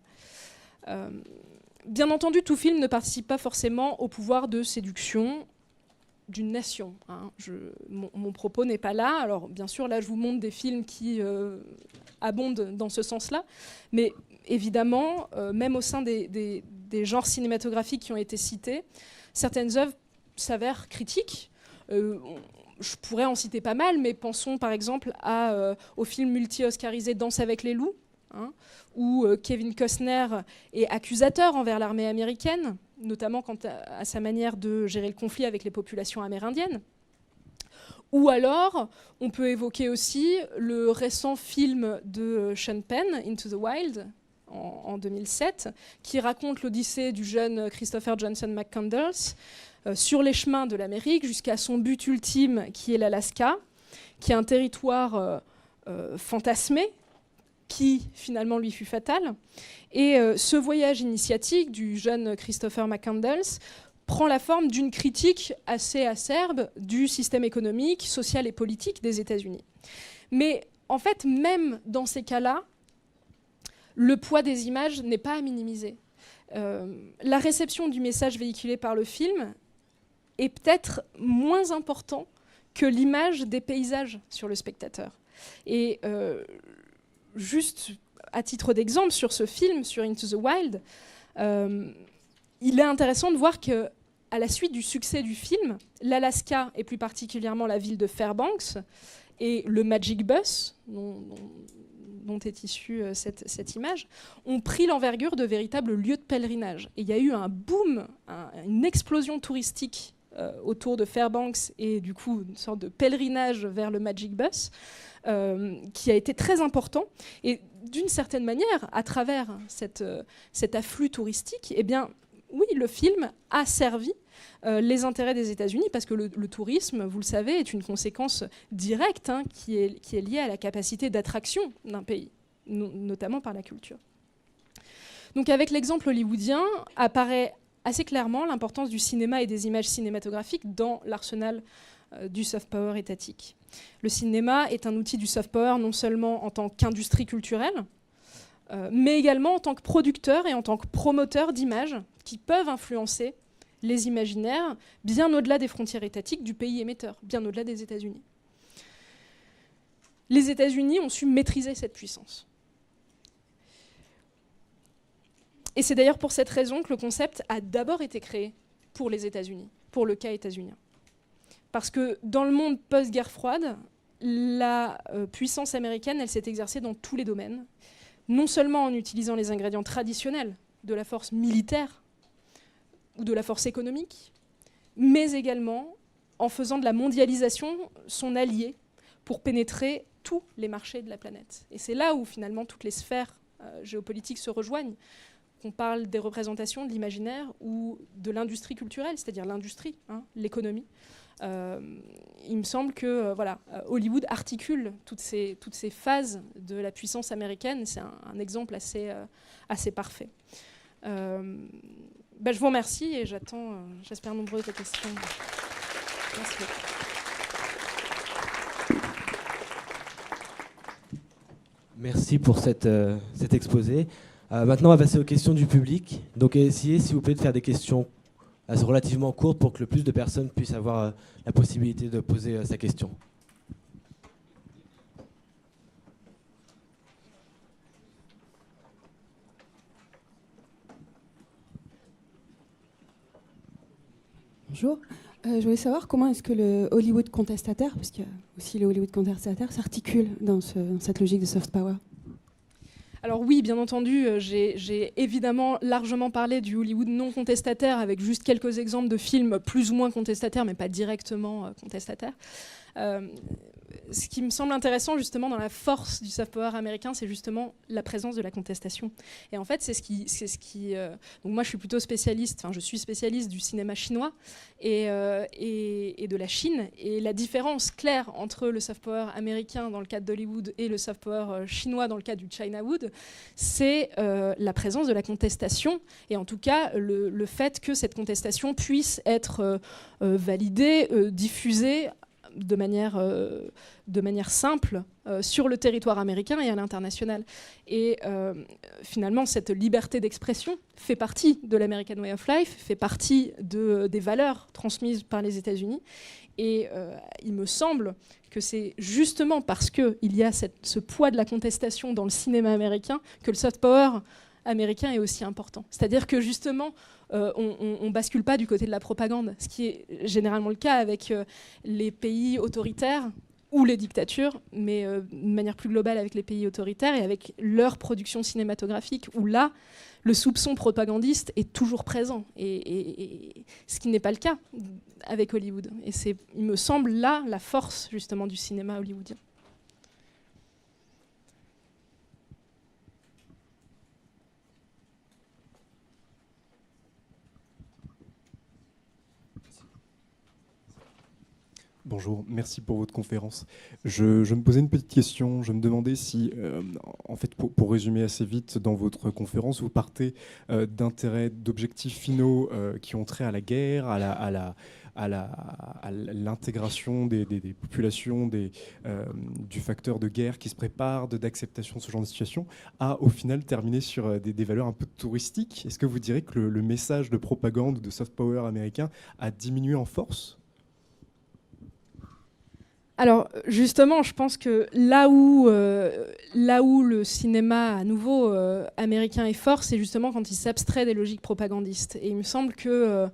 Bien entendu, tout film ne participe pas forcément au pouvoir de séduction d'une nation. Mon propos n'est pas là. Alors, bien sûr, là, je vous montre des films qui abondent dans ce sens-là. Mais évidemment, même au sein des genres cinématographiques qui ont été cités, certaines œuvres s'avèrent critiques. Je pourrais en citer pas mal, mais pensons par exemple au film multi-oscarisé Danse avec les loups, où Kevin Costner est accusateur envers l'armée américaine, notamment quant à sa manière de gérer le conflit avec les populations amérindiennes. Ou alors, on peut évoquer aussi le récent film de Sean Penn, Into the Wild, en 2007, qui raconte l'odyssée du jeune Christopher Johnson McCandless sur les chemins de l'Amérique jusqu'à son but ultime, qui est l'Alaska, qui est un territoire fantasmé, qui finalement lui fut fatal. Et ce voyage initiatique du jeune Christopher McCandless prend la forme d'une critique assez acerbe du système économique, social et politique des États-Unis. Mais en fait, même dans ces cas-là, le poids des images n'est pas à minimiser. La réception du message véhiculé par le film est peut-être moins important que l'image des paysages sur le spectateur. Et juste à titre d'exemple, sur ce film, sur Into the Wild, il est intéressant de voir qu'à la suite du succès du film, l'Alaska, et plus particulièrement la ville de Fairbanks, et le Magic Bus, dont est issue cette image, ont pris l'envergure de véritables lieux de pèlerinage. Et il y a eu un boom, une explosion touristique autour de Fairbanks, et du coup une sorte de pèlerinage vers le Magic Bus, qui a été très important. Et d'une certaine manière, à travers cet afflux touristique, eh bien, oui, le film a servi les intérêts des États-Unis, parce que le tourisme, vous le savez, est une conséquence directe qui est liée à la capacité d'attraction d'un pays, notamment par la culture. Donc avec l'exemple hollywoodien, apparaît assez clairement l'importance du cinéma et des images cinématographiques dans l'arsenal du soft power étatique. Le cinéma est un outil du soft power non seulement en tant qu'industrie culturelle, mais également en tant que producteur et en tant que promoteur d'images qui peuvent influencer les imaginaires bien au-delà des frontières étatiques du pays émetteur, bien au-delà des États-Unis. Les États-Unis ont su maîtriser cette puissance. Et c'est d'ailleurs pour cette raison que le concept a d'abord été créé pour les États-Unis, pour le cas états-unien. Parce que dans le monde post-guerre froide, la puissance américaine, elle s'est exercée dans tous les domaines, non seulement en utilisant les ingrédients traditionnels de la force militaire ou de la force économique, mais également en faisant de la mondialisation son allié pour pénétrer tous les marchés de la planète. Et c'est là où finalement toutes les sphères géopolitiques se rejoignent, qu'on parle des représentations, de l'imaginaire ou de l'industrie culturelle, c'est-à-dire l'industrie, l'économie. Il me semble que Hollywood articule toutes ces phases de la puissance américaine. C'est un exemple assez parfait. Je vous remercie et j'attends, j'espère, nombreuses questions. Merci beaucoup. Merci pour cet exposé. Maintenant, on va passer aux questions du public. Donc, essayez, s'il vous plaît, de faire des questions relativement courtes pour que le plus de personnes puissent avoir la possibilité de poser sa question. Bonjour. Je voulais savoir comment est-ce que le Hollywood contestataire, parce qu'il y a aussi le Hollywood contestataire, s'articule dans cette logique de soft power. Alors oui, bien entendu, j'ai évidemment largement parlé du Hollywood non contestataire avec juste quelques exemples de films plus ou moins contestataires, mais pas directement contestataires. Ce qui me semble intéressant justement dans la force du soft power américain, c'est justement la présence de la contestation. Et en fait, c'est ce qui donc moi, je suis plutôt spécialiste. Enfin, je suis spécialiste du cinéma chinois et de la Chine. Et la différence claire entre le soft power américain dans le cadre d'Hollywood et le soft power chinois dans le cadre du Chinawood, c'est la présence de la contestation. Et en tout cas, le fait que cette contestation puisse être validée, diffusée de manière simple sur le territoire américain et à l'international. Et finalement, cette liberté d'expression fait partie de l'American Way of Life, fait partie des valeurs transmises par les États-Unis. Et il me semble que c'est justement parce qu'il y a ce poids de la contestation dans le cinéma américain que le soft power américain est aussi important. C'est-à-dire que justement, on ne bascule pas du côté de la propagande, ce qui est généralement le cas avec les pays autoritaires ou les dictatures, mais de manière plus globale avec les pays autoritaires et avec leur production cinématographique, où là, le soupçon propagandiste est toujours présent, et ce qui n'est pas le cas avec Hollywood. Et c'est, il me semble, là, la force justement du cinéma hollywoodien. Bonjour, merci pour votre conférence. Je me posais une petite question. Je me demandais si, en fait, pour résumer assez vite, dans votre conférence, vous partez d'intérêts, d'objectifs finaux qui ont trait à la guerre, à l'intégration des populations, du facteur de guerre qui se prépare, d'acceptation de ce genre de situation, à au final terminer sur des valeurs un peu touristiques. Est-ce que vous direz que le message de propagande de soft power américain a diminué en force ? Alors justement, je pense que là où le cinéma à nouveau américain est fort, c'est justement quand il s'abstrait des logiques propagandistes. Et il me semble que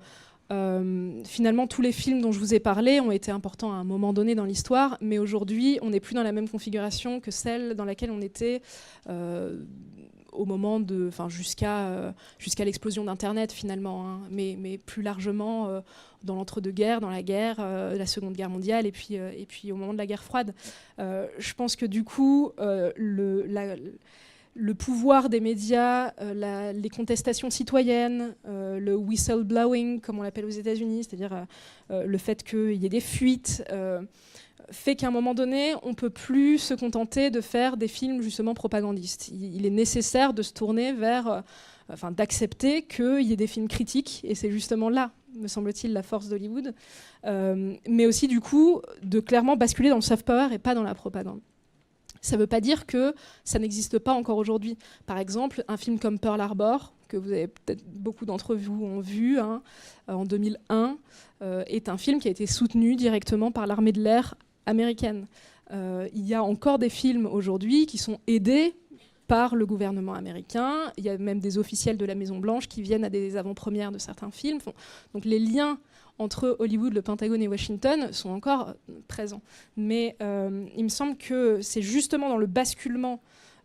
finalement tous les films dont je vous ai parlé ont été importants à un moment donné dans l'histoire, mais aujourd'hui on n'est plus dans la même configuration que celle dans laquelle on était au moment jusqu'à l'explosion d'Internet finalement, hein, mais plus largement dans l'entre-deux-guerres, dans la guerre, la Seconde Guerre mondiale, et puis au moment de la guerre froide. Je pense que du coup, le pouvoir des médias, les contestations citoyennes, le whistleblowing, comme on l'appelle aux États-Unis, c'est-à-dire le fait qu'il y ait des fuites, fait qu'à un moment donné, on ne peut plus se contenter de faire des films justement propagandistes. Il est nécessaire de se tourner vers, d'accepter qu'il y ait des films critiques, et c'est justement là, me semble-t-il, la force d'Hollywood, mais aussi du coup de clairement basculer dans le soft power et pas dans la propagande. Ça ne veut pas dire que ça n'existe pas encore aujourd'hui. Par exemple, un film comme Pearl Harbor, que vous avez peut-être beaucoup d'entre vous ont vu, hein, en 2001, est un film qui a été soutenu directement par l'armée de l'air américaine. Il y a encore des films aujourd'hui qui sont aidés par le gouvernement américain. Il y a même des officiels de la Maison-Blanche qui viennent à des avant-premières de certains films. Donc les liens entre Hollywood, le Pentagone et Washington sont encore présents. Mais il me semble que c'est justement dans le basculement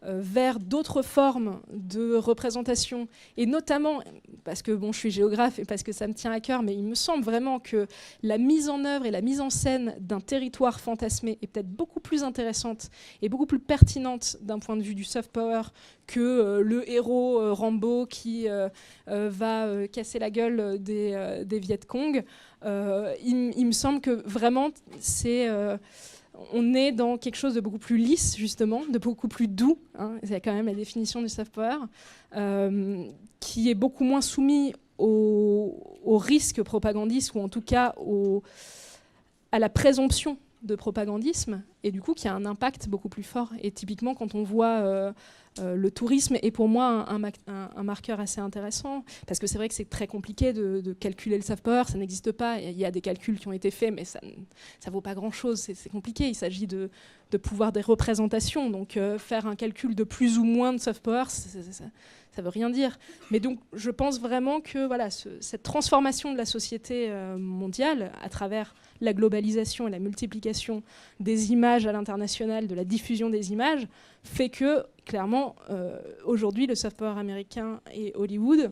vers d'autres formes de représentation, et notamment, parce que je suis géographe et parce que ça me tient à cœur, mais il me semble vraiment que la mise en œuvre et la mise en scène d'un territoire fantasmé est peut-être beaucoup plus intéressante et beaucoup plus pertinente d'un point de vue du soft power que le héros Rambo qui va casser la gueule des Viet Cong. Il me semble que vraiment on est dans quelque chose de beaucoup plus lisse, justement, de beaucoup plus doux, hein, c'est quand même la définition du soft power, qui est beaucoup moins soumis au risque propagandiste, ou en tout cas à la présomption de propagandisme, et du coup qui a un impact beaucoup plus fort. Et typiquement, quand on voit le tourisme est pour moi un marqueur assez intéressant, parce que c'est vrai que c'est très compliqué de calculer le soft power, ça n'existe pas. Il y a des calculs qui ont été faits, mais ça ne vaut pas grand-chose, c'est compliqué. Il s'agit de pouvoir des représentations, donc faire un calcul de plus ou moins de soft power, ça veut rien dire. Mais donc je pense vraiment que voilà, cette transformation de la société mondiale à travers la globalisation et la multiplication des images à l'international, de la diffusion des images, fait que clairement, aujourd'hui, le soft power américain et Hollywood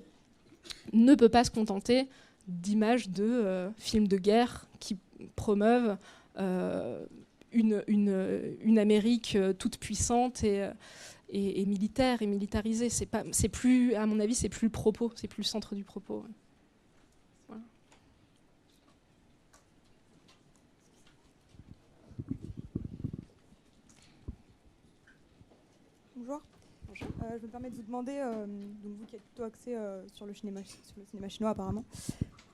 ne peut pas se contenter d'images de films de guerre qui promeuvent une Amérique toute puissante et militaire et militarisée. C'est plus, à mon avis, c'est plus le propos, c'est plus le centre du propos. Ouais. Voilà. Bonjour. Bonjour. Je me permets de vous demander, donc vous qui êtes plutôt axé sur le cinéma chinois apparemment,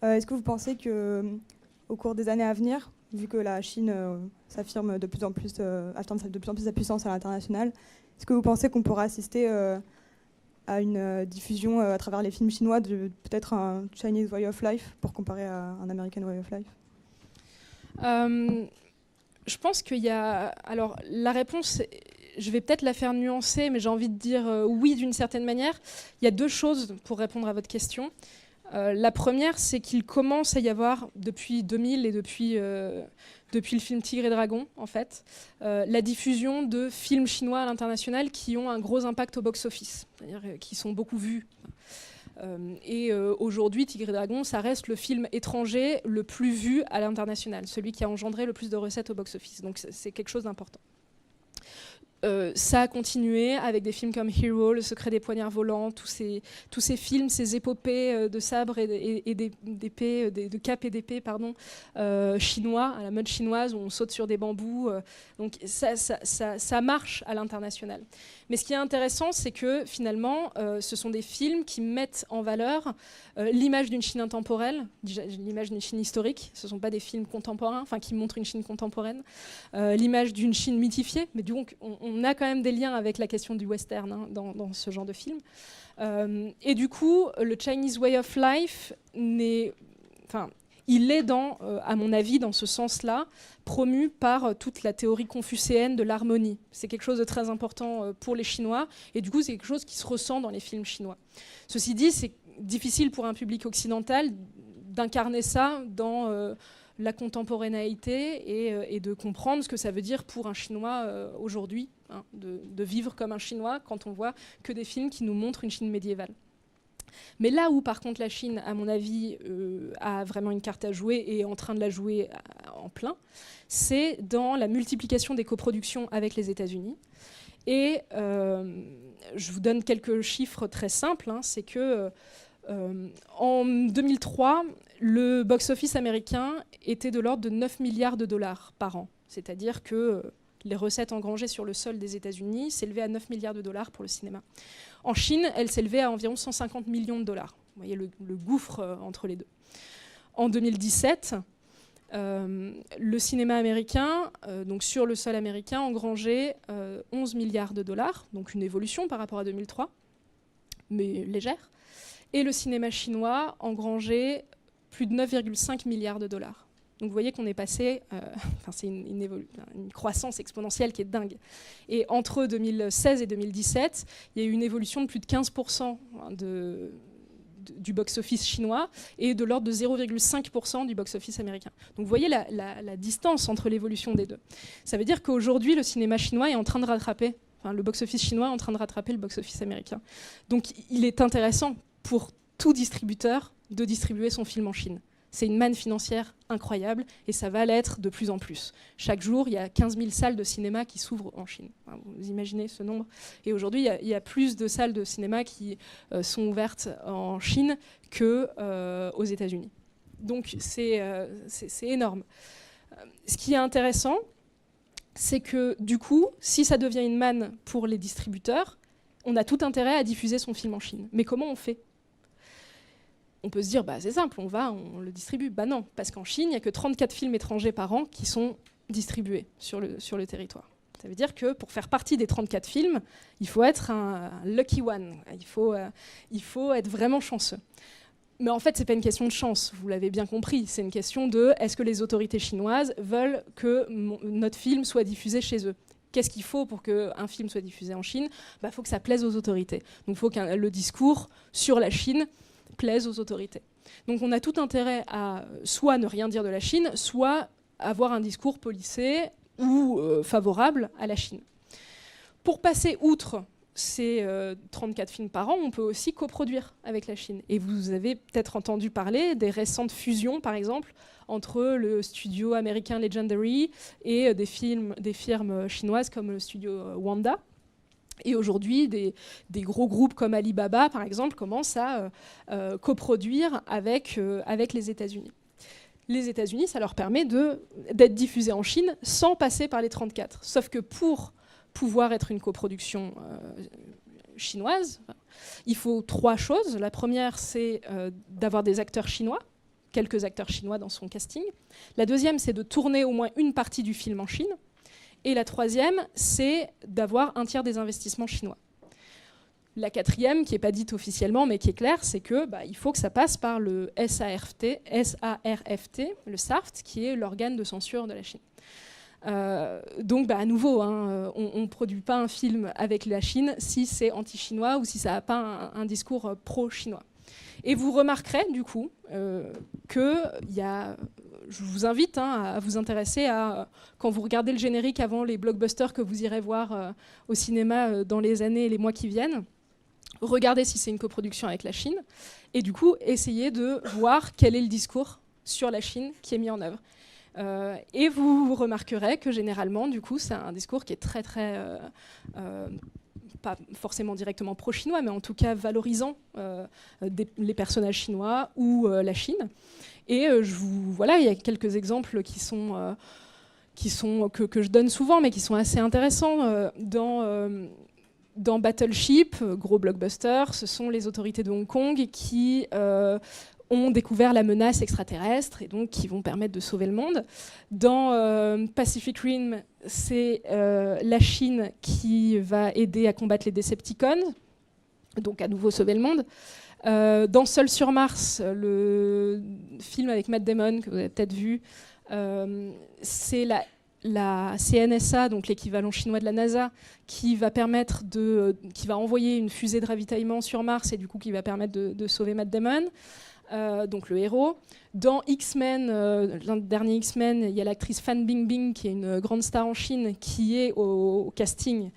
est-ce que vous pensez que au cours des années à venir, vu que la Chine s'affirme de plus en plus, atteint de plus en plus sa puissance à l'international, est-ce que vous pensez qu'on pourra assister à une diffusion à travers les films chinois de peut-être un Chinese Way of Life pour comparer à un American Way of Life? Je pense qu'il y a... Alors, la réponse, je vais peut-être la faire nuancer, mais j'ai envie de dire oui d'une certaine manière. Il y a deux choses pour répondre à votre question. La première, c'est qu'il commence à y avoir, depuis 2000 et depuis le film Tigre et Dragon, en fait, la diffusion de films chinois à l'international qui ont un gros impact au box-office, c'est-à-dire qui sont beaucoup vus. Aujourd'hui, Tigre et Dragon, ça reste le film étranger le plus vu à l'international, celui qui a engendré le plus de recettes au box-office. Donc c'est quelque chose d'important. Ça a continué avec des films comme Hero, Le secret des poignards volants, tous ces films, ces épopées de sabres et d'épées, de capes et d'épées, pardon, chinois, à la mode chinoise, où on saute sur des bambous. Donc ça marche à l'international. Mais ce qui est intéressant, c'est que finalement, ce sont des films qui mettent en valeur l'image d'une Chine intemporelle, l'image d'une Chine historique. Ce ne sont pas des films contemporains, enfin qui montrent une Chine contemporaine. L'image d'une Chine mythifiée, mais donc on a quand même des liens avec la question du western hein, dans ce genre de film. Et du coup, le Chinese Way of Life il est à mon avis, dans ce sens-là, promu par toute la théorie confucéenne de l'harmonie. C'est quelque chose de très important pour les Chinois, et du coup, c'est quelque chose qui se ressent dans les films chinois. Ceci dit, c'est difficile pour un public occidental d'incarner ça dans la contemporanéité et de comprendre ce que ça veut dire pour un Chinois aujourd'hui, hein, de vivre comme un Chinois quand on voit que des films qui nous montrent une Chine médiévale. Mais là où, par contre, la Chine, à mon avis, a vraiment une carte à jouer et est en train de la jouer en plein, c'est dans la multiplication des coproductions avec les États-Unis. Et je vous donne quelques chiffres très simples. Hein, c'est que en 2003, le box-office américain était de l'ordre de 9 milliards de dollars par an. C'est-à-dire que les recettes engrangées sur le sol des États-Unis s'élevaient à 9 milliards de dollars pour le cinéma. En Chine, elles s'élevaient à environ 150 millions de dollars. Vous voyez le gouffre entre les deux. En 2017, le cinéma américain, donc sur le sol américain, engrangeait 11 milliards de dollars, donc une évolution par rapport à 2003, mais légère. Et le cinéma chinois engrangeait plus de 9,5 milliards de dollars. Donc vous voyez qu'on est passé, c'est une croissance exponentielle qui est dingue. Et entre 2016 et 2017, il y a eu une évolution de plus de 15% du box-office chinois et de l'ordre de 0,5% du box-office américain. Donc vous voyez la distance entre l'évolution des deux. Ça veut dire qu'aujourd'hui, le cinéma chinois est en train de rattraper, le box-office chinois est en train de rattraper le box-office américain. Donc il est intéressant pour tout distributeur de distribuer son film en Chine. C'est une manne financière incroyable et ça va l'être de plus en plus. Chaque jour, il y a 15 000 salles de cinéma qui s'ouvrent en Chine. Enfin, vous imaginez ce nombre. Et aujourd'hui, il y a plus de salles de cinéma qui sont ouvertes en Chine qu'aux États-Unis. Donc c'est énorme. Ce qui est intéressant, c'est que du coup, si ça devient une manne pour les distributeurs, on a tout intérêt à diffuser son film en Chine. Mais comment on fait ? On peut se dire, c'est simple, on le distribue. Non, parce qu'en Chine, il n'y a que 34 films étrangers par an qui sont distribués sur le territoire. Ça veut dire que pour faire partie des 34 films, il faut être un lucky one. Il faut être vraiment chanceux. Mais en fait, ce n'est pas une question de chance, vous l'avez bien compris. C'est une question de, est-ce que les autorités chinoises veulent que notre film soit diffusé chez eux ? Qu'est-ce qu'il faut pour qu'un film soit diffusé en Chine ? Il faut que ça plaise aux autorités. Donc il faut que le discours sur la Chine plaise aux autorités. Donc on a tout intérêt à soit ne rien dire de la Chine, soit avoir un discours policé ou favorable à la Chine. Pour passer outre ces 34 films par an, on peut aussi coproduire avec la Chine. Et vous avez peut-être entendu parler des récentes fusions, par exemple, entre le studio américain Legendary et des firmes chinoises comme le studio Wanda. Et aujourd'hui, des gros groupes comme Alibaba, par exemple, commencent à coproduire avec les États-Unis. Les États-Unis, ça leur permet d'être diffusés en Chine sans passer par les 34. Sauf que pour pouvoir être une coproduction chinoise, il faut 3 choses. La première, c'est d'avoir des acteurs chinois, quelques acteurs chinois dans son casting. La deuxième, c'est de tourner au moins une partie du film en Chine. Et la troisième, c'est d'avoir un tiers des investissements chinois. La quatrième, qui n'est pas dite officiellement, mais qui est claire, c'est que il faut que ça passe par le SARFT, le SARFT, qui est l'organe de censure de la Chine. Donc, à nouveau, on ne produit pas un film avec la Chine si c'est anti-chinois ou si ça n'a pas un discours pro-chinois. Et vous remarquerez, du coup, je vous invite à vous intéresser quand vous regardez le générique avant les blockbusters que vous irez voir au cinéma dans les années et les mois qui viennent. Regardez si c'est une coproduction avec la Chine. Et du coup, essayez de voir quel est le discours sur la Chine qui est mis en œuvre. Et vous remarquerez que généralement, du coup, c'est un discours qui est très, très... pas forcément directement pro-chinois, mais en tout cas valorisant les personnages chinois ou la Chine. Et il y a quelques exemples que je donne souvent, mais qui sont assez intéressants. Dans Battleship, gros blockbuster, ce sont les autorités de Hong Kong qui ont découvert la menace extraterrestre et donc qui vont permettre de sauver le monde. Dans Pacific Rim, c'est la Chine qui va aider à combattre les Decepticons, donc à nouveau sauver le monde. Dans Seul sur Mars, le film avec Matt Damon, que vous avez peut-être vu, c'est la CNSA, donc l'équivalent chinois de la NASA, qui va envoyer une fusée de ravitaillement sur Mars et du coup qui va permettre de sauver Matt Damon. Donc le héros. Dans X-Men, l'un des derniers X-Men, il y a l'actrice Fan Bingbing, qui est une grande star en Chine, qui est au casting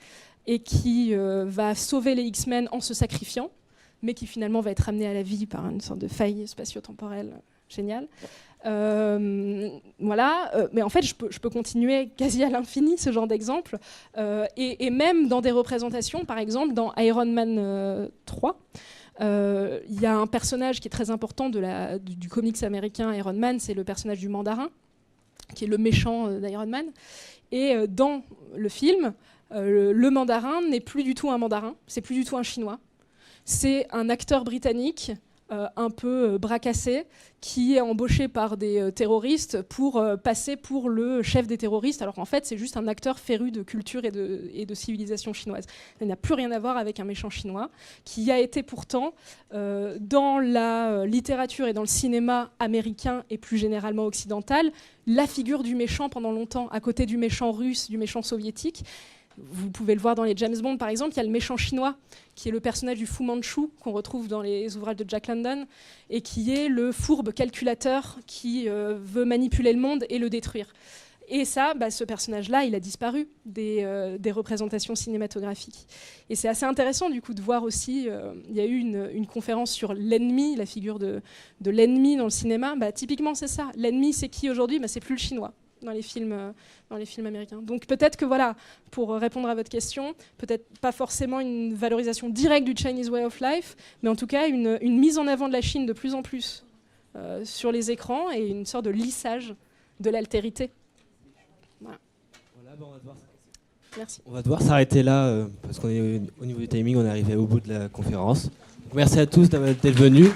et qui va sauver les X-Men en se sacrifiant, mais qui finalement va être ramenée à la vie par une sorte de faille spatio-temporelle géniale. Mais en fait, je peux continuer quasi à l'infini ce genre d'exemple. Et même dans des représentations, par exemple, dans Iron Man 3, il y a un personnage qui est très important du comics américain Iron Man, c'est le personnage du mandarin, qui est le méchant d'Iron Man. Et dans le film, le mandarin n'est plus du tout un mandarin, c'est plus du tout un chinois. C'est un acteur britannique un peu bras cassé, qui est embauché par des terroristes pour passer pour le chef des terroristes, alors qu'en fait c'est juste un acteur féru de culture et de civilisation chinoise. Ça n'a plus rien à voir avec un méchant chinois, qui a été pourtant dans la littérature et dans le cinéma américain et plus généralement occidental, la figure du méchant pendant longtemps, à côté du méchant russe, du méchant soviétique. Vous pouvez le voir dans les James Bond, par exemple, il y a le méchant chinois, qui est le personnage du Fu Manchu, qu'on retrouve dans les ouvrages de Jack London, et qui est le fourbe calculateur qui veut manipuler le monde et le détruire. Et ça, ce personnage-là, il a disparu des représentations cinématographiques. Et c'est assez intéressant, du coup, de voir aussi, il y a eu une conférence sur l'ennemi, la figure de l'ennemi dans le cinéma. Typiquement, c'est ça. L'ennemi, c'est qui aujourd'hui ? C'est plus le chinois dans les films américains. Donc peut-être que pour répondre à votre question, peut-être pas forcément une valorisation directe du Chinese Way of Life, mais en tout cas une mise en avant de la Chine de plus en plus sur les écrans et une sorte de lissage de l'altérité. Voilà. Merci. On va devoir s'arrêter là parce qu'on est au niveau du timing, on est arrivé au bout de la conférence. Donc, merci à tous d'être venus.